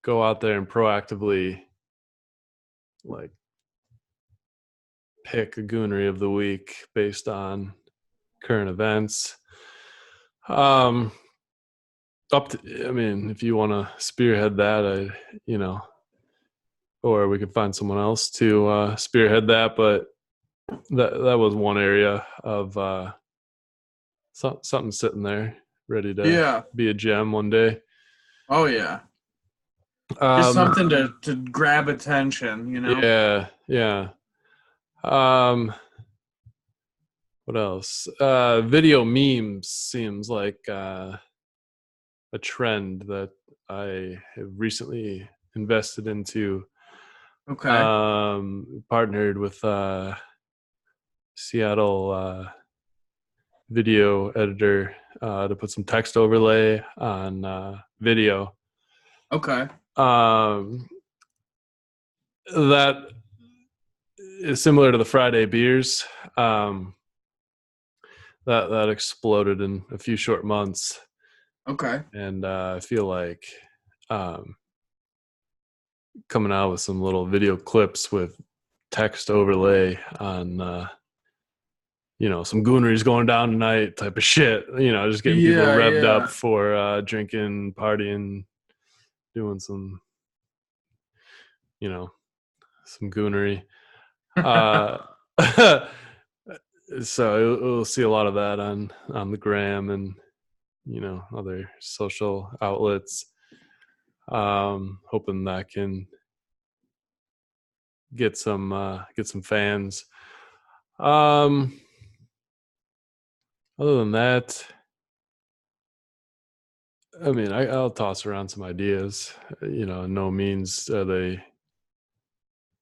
go out there and proactively like pick a goonery of the week based on current events. Um, up to, I mean, if you want to spearhead that, or we could find someone else to spearhead that. But that was one area of something sitting there ready to Yeah. be a gem one day. Oh yeah. Just Um, something to grab attention. yeah, yeah. Um, what else? Video memes seems like a trend that I have recently invested into. Okay. Partnered with Seattle video editor to put some text overlay on video. Okay. Um, that is similar to the Friday beers. That exploded in a few short months, Okay. and I feel like um, coming out with some little video clips with text overlay on some gooneries going down tonight type of shit, just getting people Yeah, revved up yeah. for drinking, partying, doing you know some goonery. uh so we'll see a lot of that on the gram and other social outlets. Hoping that can get some fans. um Other than that, I mean, I'll toss around some ideas. No means are they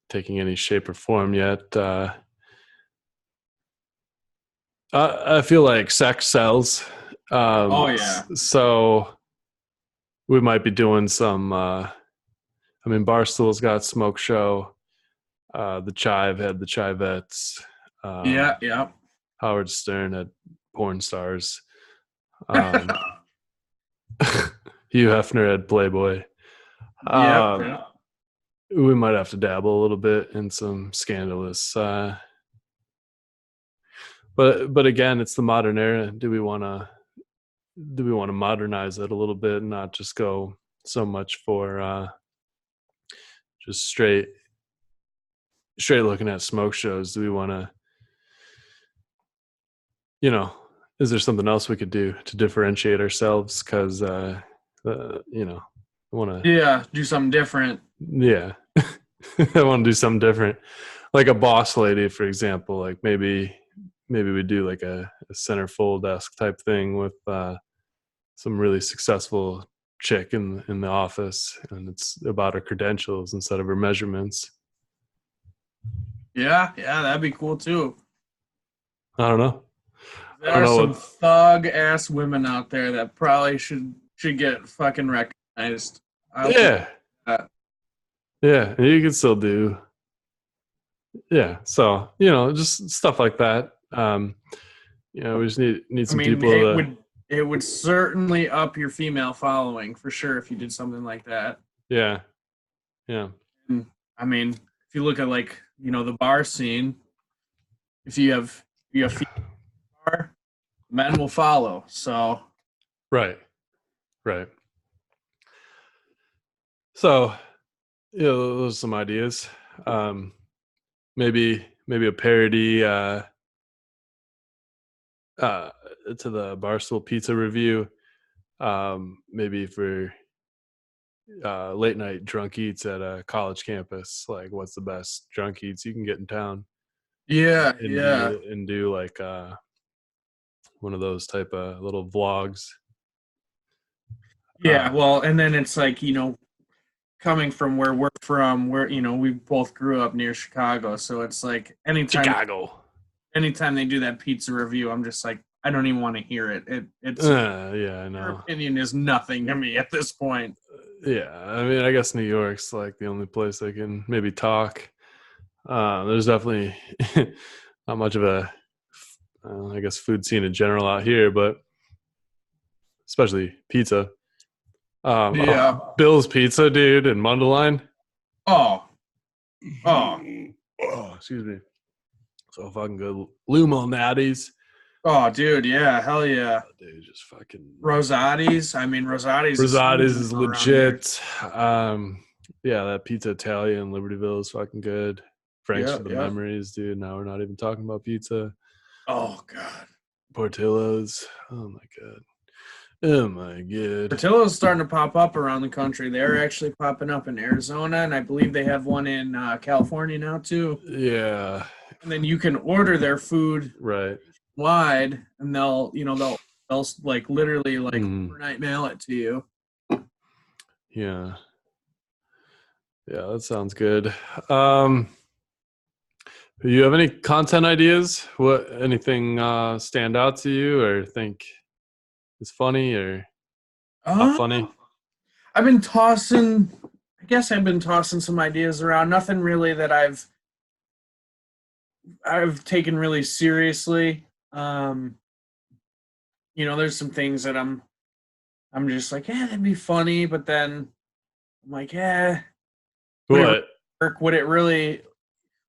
taking any shape or form yet. I feel like sex sells. Oh yeah. So we might be doing some. I mean, Barstool's got Smoke Show. The Chive had the Chivettes. Yeah, yeah. Howard Stern had Porn Stars. Um, Hugh Hefner had Playboy. Yep. Um, Yep. we might have to dabble a little bit in some scandalous. But again, it's the modern era. Do we want to modernize it a little bit and not just go so much for just straight looking at smoke shows? Do we want to, you know, is there something else we could do to differentiate ourselves? Because, I want to, Yeah, do something different. yeah, I want to do something different. Like a boss lady, for example, like maybe we do like a centerfold desk type thing with some really successful chick in the office, and it's about her credentials instead of her measurements. Yeah, yeah, that'd be cool too. I don't know. There I don't are know some what. thug ass women out there that probably should get fucking recognized. I'll put Yeah, that. yeah, and you can still do. Yeah, so just stuff like that. We just need I some mean, people to. it would certainly up your female following for sure if you did something like that. Yeah, yeah. And, I mean, if you look at like the bar scene, if you have female bar, men will follow. So Right. Right. So, those are some ideas. Um, maybe a parody uh, to the Barstool Pizza review. Maybe for late night drunk eats at a college campus. Like, what's the best drunk eats you can get in town? yeah, And yeah, do like one of those type of little vlogs. yeah. Well, and then it's like coming from where we're from, where we both grew up near Chicago, so it's like Chicago. anytime they do that pizza review, I'm just like, I don't even want to hear it. It's Yeah, I Your know. opinion is nothing to me at this point. Yeah, I mean, I guess New York's like the only place I can maybe talk. There's definitely not much of a, I guess, food scene in general out here, but especially pizza. Yeah. Bill's Pizza, dude, in Mundelein. Oh, oh, Oh, excuse me. So fucking good. Lumo natties. oh, dude. Yeah. Hell yeah. Dude, just fucking. Rosati's. I mean, Rosati's is Rosati's huge is around here. legit. Yeah, that Pizza Italia in Libertyville is fucking good. Franks Yeah. for the Yeah. memories, dude. Now we're not even talking about pizza. Oh, God. Portillo's. Oh my god. Oh my god. Portillo's starting to pop up around the country. They're actually popping up in Arizona, and I believe they have one in California now, too. Yeah. And then you can order their food Right. wide, and they'll like literally like Mm, overnight mail it to you. yeah. Yeah, that sounds good. Um, do you have any content ideas? What anything stand out to you or think is funny or not Uh, funny? I've been tossing. I guess I've been tossing some ideas around. Nothing really that I've taken really seriously. Um, there's some things that I'm just like, yeah, that'd be funny, but then I'm like, yeah, would it really What? work? Would it really?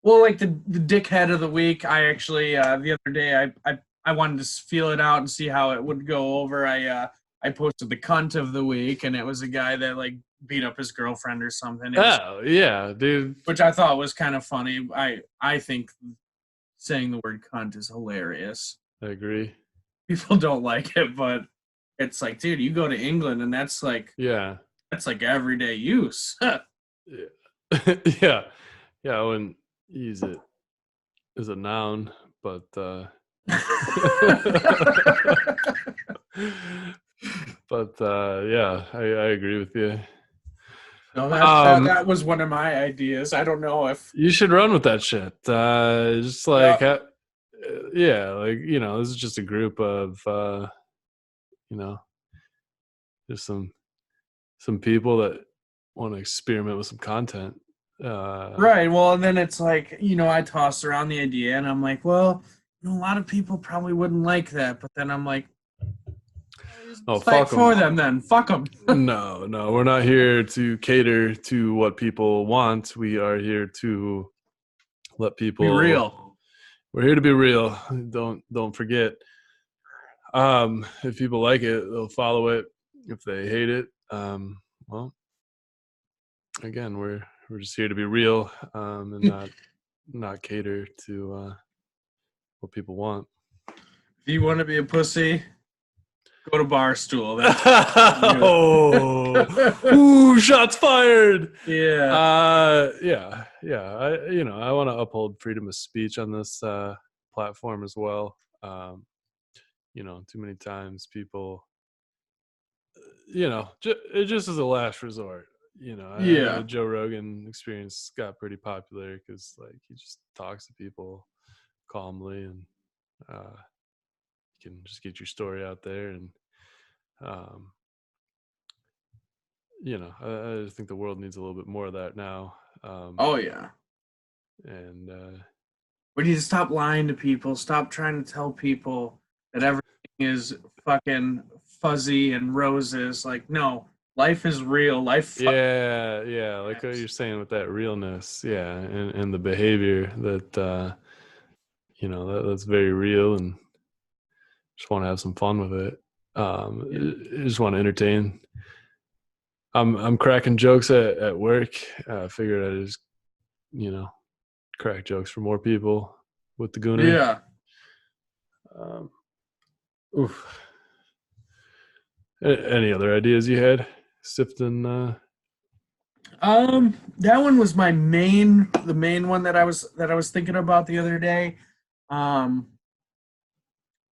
Well, like the dickhead of the week. I actually the other day I wanted to feel it out and see how it would go over. I posted the cunt of the week, and it was a guy that like beat up his girlfriend or something. It was, Oh, yeah, dude. which I thought was kind of funny. I think saying the word cunt is hilarious. I agree. People don't like it, but it's like, dude, you go to England and Yeah. that's like everyday use. Yeah. Yeah. Yeah, I wouldn't use it as a noun, but but yeah, I agree with you. No, Um, that was one of my ideas. I don't know if you should run with that shit. Just like, yeah. yeah, like this is just a group of you know, just some people that want to experiment with some content. Right. Well, and then it's like, I toss around the idea and I'm like, well, a lot of people probably wouldn't like that. But then I'm like, use the Oh, site fuck for them. them then. Fuck them. No, we're not here to cater to what people want. We are here to let Be people. real. We're here to be real. Don't forget. If people like it, they'll follow it. If they hate it, well, again, we're just here to be real, and not cater to what people want. If you want to be a pussy, go to Barstool. That's Oh, ooh, shots fired. yeah. Yeah. I want to uphold freedom of speech on this platform as well. Too many times people, it just is a last resort. I know Yeah. Joe Rogan experience got pretty popular because like he just talks to people calmly and you can just get your story out there and um, I just think the world needs a little bit more of that now. Oh yeah. And We need to stop lying to people. Stop trying to tell people that everything is fucking fuzzy and roses. Like, no, life is real. Life. Yeah, like what you're saying with that realness, yeah, and the behavior that that's very real, and just want to have some fun with it. I just want to entertain. I'm cracking jokes at work. Figured I just you know crack jokes for more people with the Goonery. Yeah. Um, oof. Any other ideas you had, Sifton? That one was the main one that I was thinking about the other day. Um,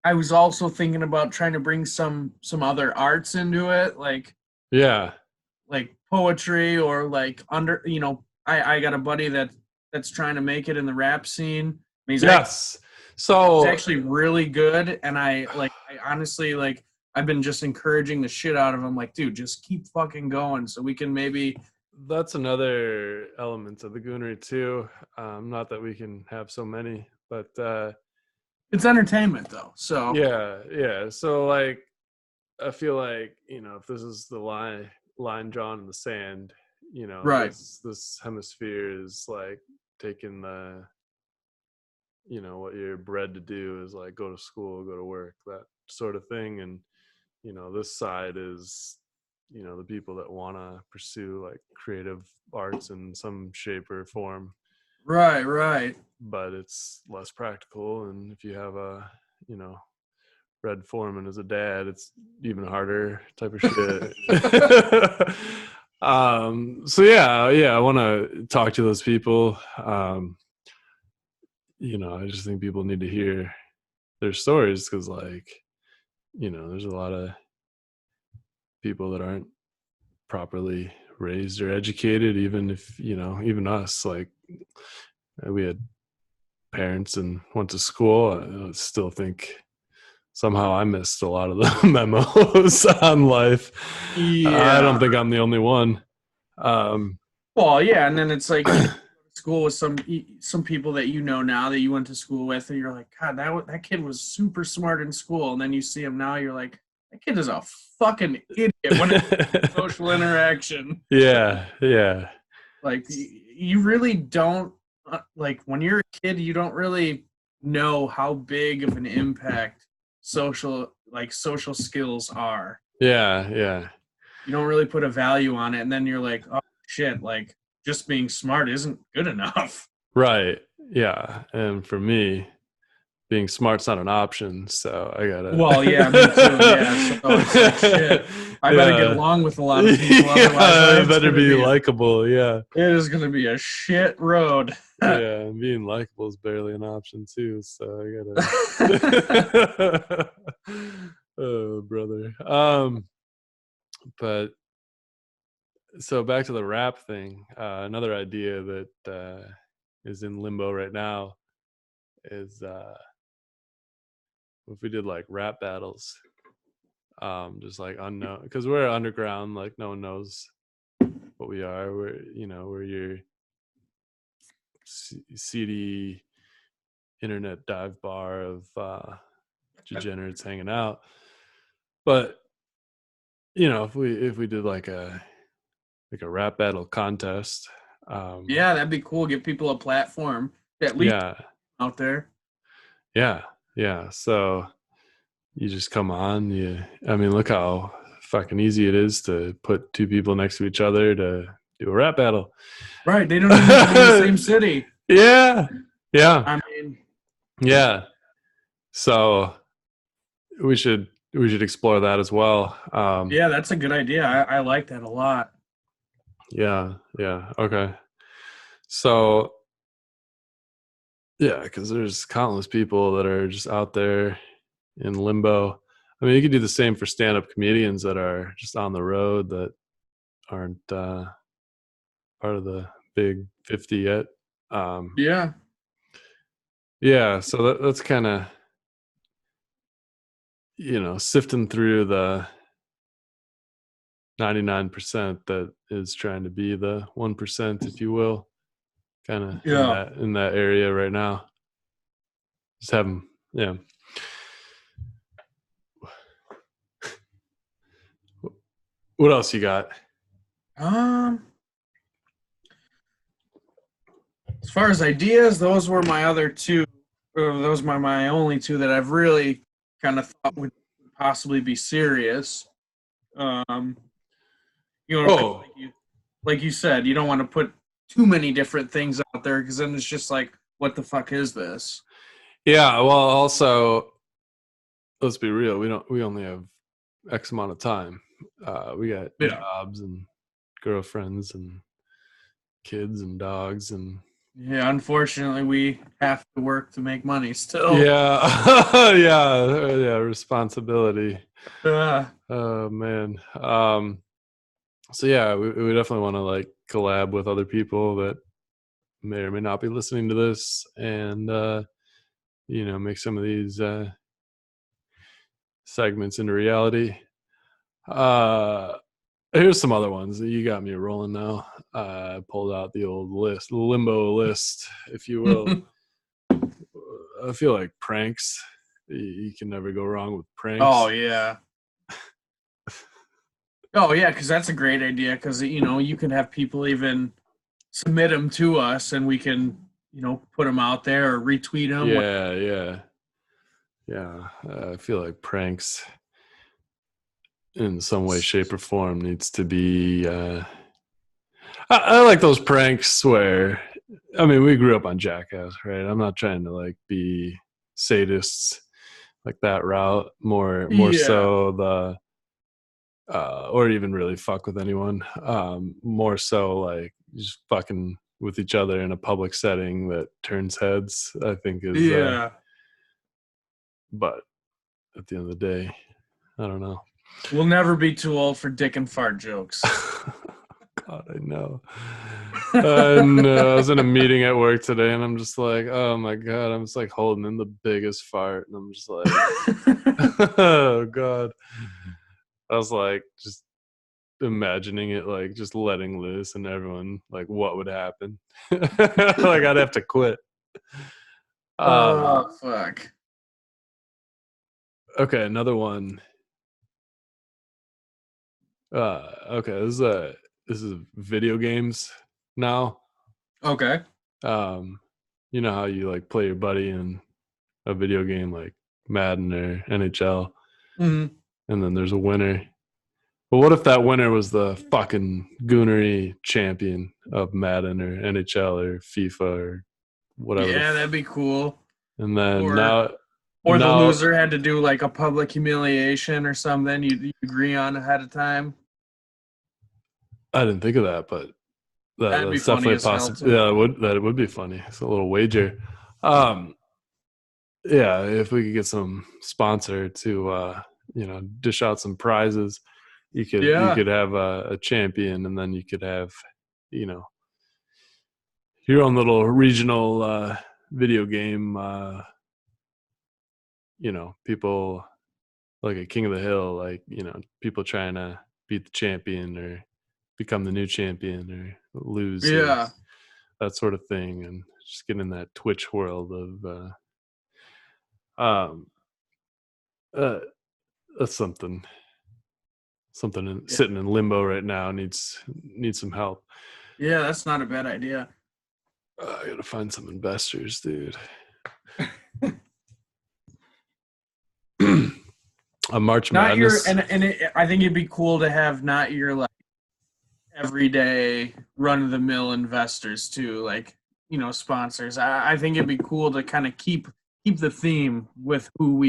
I was also thinking about trying to bring some other arts into it, Yeah. like poetry or like I got a buddy that's trying to make it in the rap scene. Yes. He's So actually really good, and I honestly I've been just encouraging the shit out of him, like, dude, just keep fucking going so we can maybe. that's another element of the Goonery too. Not that we can have so many, but It's entertainment though, so yeah. So like, I feel like if this is the line drawn in the sand, right. this hemisphere is like taking the what you're bred to do is like go to school, go to work, that sort of thing, and this side is the people that want to pursue like creative arts in some shape or form, Right. but it's less practical, and if you have a Red Foreman as a dad, it's even harder type of shit. So yeah, I want to talk to those people. I just think people need to hear their stories, because like there's a lot of people that aren't properly raised or educated, even if even us, like we had parents and went to school. I still think somehow I missed a lot of the memos on life. I don't Yeah. think I'm the only one. um Well, yeah, and then it's like, go to school with some people that now that you went to school with, and you're like, God, that kid was super smart in school, and then you see him now, you're like, that kid is a fucking idiot when it's social interaction. yeah Like, you really don't, like, when you're a kid, you don't really know how big of an impact social skills are. yeah You don't really put a value on it, and then you're like, oh shit, like, just being smart isn't good enough. right, yeah. And for me, being smart's not an option, so I Well, yeah, me too. Yeah, so it's like, gotta shit, I better get yeah. along with a lot of people, otherwise Yeah, it's better gonna be be likable. Yeah, it is gonna be a shit road. yeah. And being likable is barely an option too. So I gotta. Oh, brother. But so back to the rap thing. Another idea that is in limbo right now is if we did like rap battles, just like unknown, because we're underground, like no one knows what we are. We're your seedy internet dive bar of degenerates hanging out. But if we did like a rap battle contest, Yeah, that'd be cool. Give people a platform, at least yeah, out there. yeah. So you just come on. I mean, look how fucking easy it is to put two people next to each other to do a rap battle. Right, they don't even have to be in the same city. Yeah, yeah, I mean, yeah. So we should explore that as well. yeah, that's a good idea. I like that a lot. Yeah. Okay. So yeah, because there's countless people that are just out there in limbo. I mean, you could do the same for stand-up comedians that are just on the road, that aren't part of the big 50 yet. Um, Yeah. yeah, so that's kind of sifting through the 99% that is trying to be the 1%, if you will, kind of in Yeah. that area right now. Just have them, yeah. What else you got? As far as ideas, those were my other two. Those were my only two that I've really kind of thought would possibly be serious. You know, 'cause Oh, like you said, you don't want to put too many different things out there because then it's just like, what the fuck is this? yeah. Well, also, let's be real. We only have X amount of time. We got Yeah. jobs and girlfriends and kids and dogs and Yeah, unfortunately, we have to work to make money still. yeah, yeah. Responsibility. Uh, Oh man. So yeah, we definitely want to like collab with other people that may or may not be listening to this, and make some of these segments into reality. Uh, Here's some other ones that you got me rolling now. I pulled out the old list, the limbo list, if you will. I feel like pranks. You can never go wrong with oh pranks. yeah. Oh yeah, because that's a great idea. Because you can have people even submit them to us, and we can put them out there or retweet them. Yeah, yeah, yeah. I feel like pranks in some way, shape, or form needs to be. I like those pranks where, I mean, we grew up on Jackass, right? I'm not trying to like be sadists like that route. More Yeah, so or even really fuck with anyone. More so like just fucking with each other in a public setting that turns heads. I think is. yeah. But at the end of the day, I don't know. We'll never be too old for dick and fart jokes. God, I know. And I was in a meeting at work today, and I'm just like, oh my god, I'm just like holding in the biggest fart, and I'm just like, oh god. I was like, just imagining it, like just letting loose, and everyone, like, what would happen? Like, I'd have to quit. Oh fuck. Okay, another one. Okay, this is video games now. Okay. Um, you know how you like play your buddy in a video game like Madden or NHL, Mhm. and then there's a winner. But what if that winner was the fucking Goonery champion of Madden or NHL or FIFA or whatever Yeah, that'd be cool. and then Or now or the now loser had to do like a public humiliation or something. You agree on ahead of time. I didn't think of that, but That'd be that's funny definitely a as hell possibility. too. Yeah, it would be funny. It's a little wager. Um, yeah, if we could get some sponsor to dish out some prizes, you Yeah. could have a champion, and then you could have you know your own little regional video game. People like a King of the Hill, like people trying to beat the champion or become the new champion or lose or Yeah. that sort of thing, and just get in that Twitch world of um uh, that's something Yeah. sitting in limbo right now, needs some help. Yeah, that's not a bad idea. I gotta find some investors, dude. A March Not your Madness. I think it'd be cool to have not your like everyday run of the mill investors too, like sponsors. I think it'd be cool to kind of keep the theme with who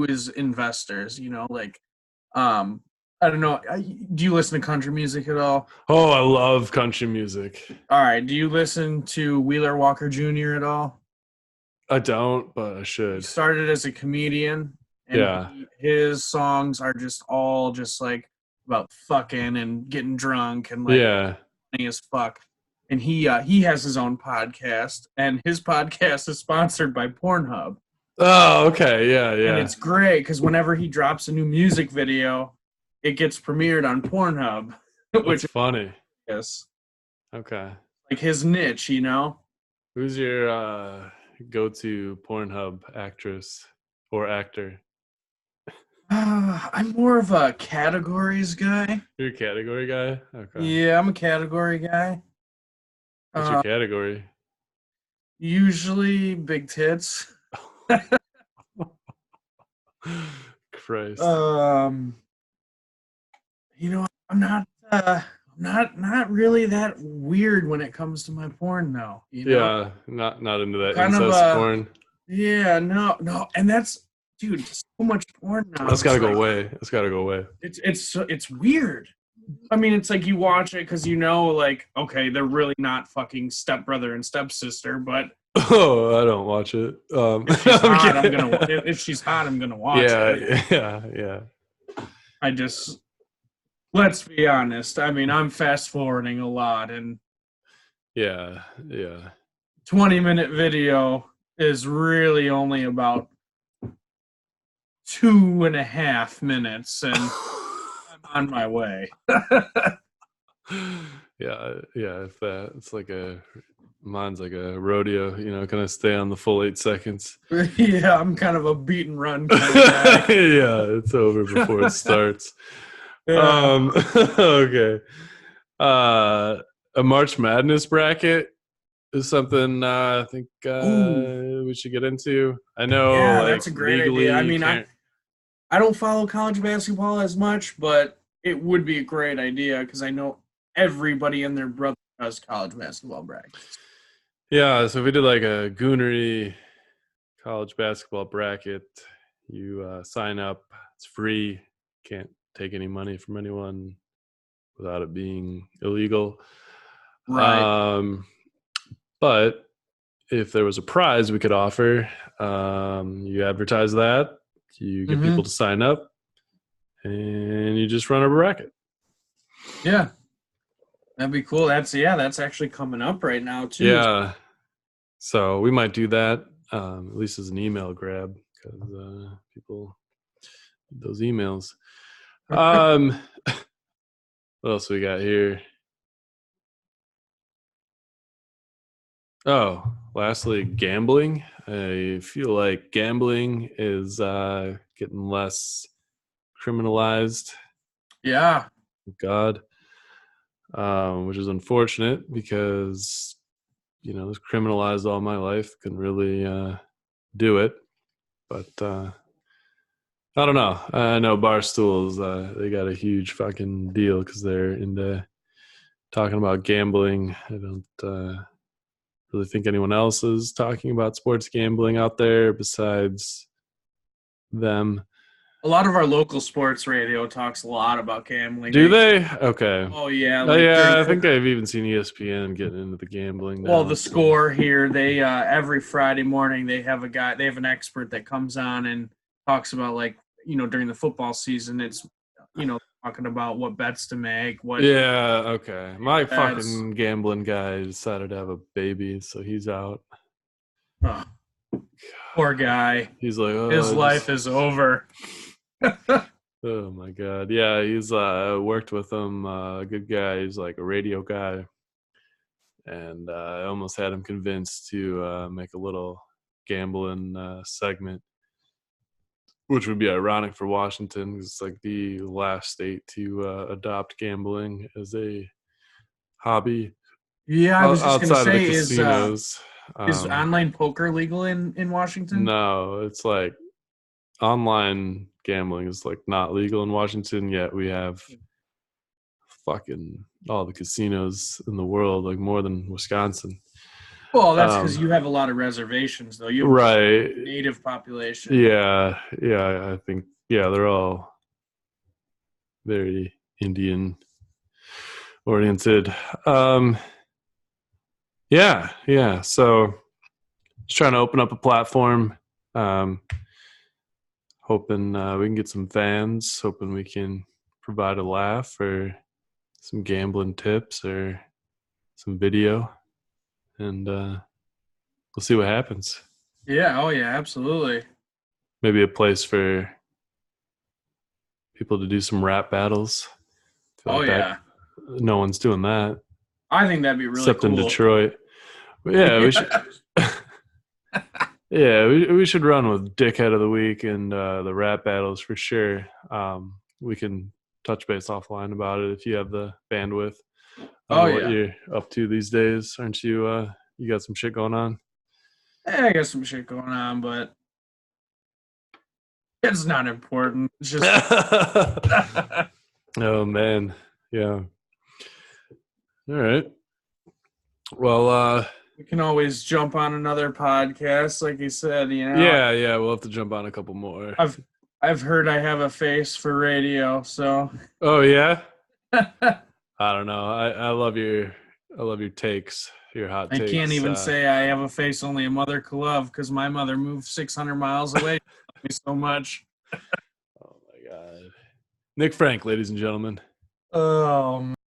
is investors. Like um I don't know. Do you listen to country music at all? Oh, I love country music. All right. Do you listen to Wheeler Walker Jr. at all? I don't, but I He should. started as a comedian, and Yeah, his songs are just all just like about fucking and getting drunk and like yeah. funny as fuck. And he has his own podcast, and his podcast is sponsored by Pornhub, Oh, okay. Yeah, and yeah. it's great because whenever he drops a new music video, it gets premiered on Pornhub, That's which funny. is Okay. like his niche. Who's your go-to Pornhub actress or actor? I'm more of a categories guy. You're a category guy? Okay. Yeah, I'm a category guy. What's your Uh, category? Usually big tits. Christ. Um, I'm not really that weird when it comes to my porn though. Yeah, not into I'm that kind of incest porn. yeah, no, and that's dude, so much porn now. That's got It's to go like away. That's got to go away. it's weird. I mean, it's like you watch it because like, okay, they're really not fucking stepbrother and stepsister, but Oh, I don't watch it. if she's I'm hot, kidding. if she's hot, I'm gonna watch it. Yeah, yeah, yeah, I just let's be honest. I mean, I'm fast forwarding a lot, and yeah, yeah. 20-minute video is really only about 2.5 minutes, and I'm on my way. Yeah, yeah. If that, it's like mine's like a rodeo. Can I stay on the full 8 seconds? Yeah, I'm kind of a beat and run kind of Yeah, guy. it's over before it starts. Yeah. Okay. Uh, a March Madness bracket is something I think Ooh, we should get into. I know, yeah, like that's a great idea. legally, I you mean, I can't. I don't follow college basketball as much, but it would be a great idea because I know everybody and their brother does college basketball brackets. Yeah, so if we did like a Goonery college basketball bracket, you sign up. It's free. Can't take any money from anyone without it being illegal. Right. Um, but if there was a prize we could offer, you advertise that, you get Mm-hmm. people to sign up, and you just run a bracket. Yeah, that'd be cool. That's actually coming up right now too. Yeah. So we might do that, at least as an email grab, because people need those emails. Um, what else we got here? Oh, lastly, gambling. I feel like gambling is getting less criminalized. Yeah. God, which is unfortunate because it was criminalized all my life. Couldn't really do it, but I don't know. I know Barstool's they got a huge fucking deal because they're into talking about gambling. I don't really think anyone else is talking about sports gambling out there besides them. A lot of our local sports radio talks a lot about gambling. Do they? Okay. Oh yeah, Oh like yeah, I think I've even seen ESPN getting into the gambling well, now. the So. score here, they every Friday morning they have an expert that comes on and talks about like, during the football season, it's talking about what bets to make, what Yeah, okay. My bets. fucking gambling guy decided to have a baby, so he's out. Oh, poor guy. He's like, His oh, life is over. oh my god. Yeah, he's worked with him. Good guy. He's like a radio guy, and I almost had him convinced to make a little gambling segment, which would be ironic for Washington because it's like the last state to adopt gambling as a hobby Yeah, I was just gonna outside of the say, casinos. is online poker legal in Washington? No, it's like online gambling is like not legal in Washington, yet we have fucking all the casinos in the world, like more than Wisconsin. Well, that's because Um, you have a lot of reservations, though. You have right. a native population. Yeah. Yeah. I think, yeah, they're all very Indian oriented. Um, yeah. Yeah. So just trying to open up a platform. Hoping we can get some fans, hoping we can provide a laugh or some gambling tips or some video, and we'll see what happens. Yeah. Oh, yeah. Absolutely. Maybe a place for people to do some rap battles. I feel Oh, like that yeah. no one's doing that I think that'd be really except in cool. Detroit. But yeah, we should. Yeah, we should run with Dickhead of the Week and the rap battles for sure. We can touch base offline about it if you have the bandwidth. I don't Oh know what yeah. you're up to these days. Aren't you? You got some shit going on? I got some shit going on, but it's not important. It's just Oh man, yeah. All right. Well, we can always jump on another podcast, like you said. yeah. We'll have to jump on a couple more. I've heard I have a face for radio, so Oh yeah. I don't know. I love your takes, your hot I can't takes. even say I have a face only a mother could love because my mother moved 600 miles away. She loved me so much. Oh my god. Nick Frank, ladies and gentlemen. Oh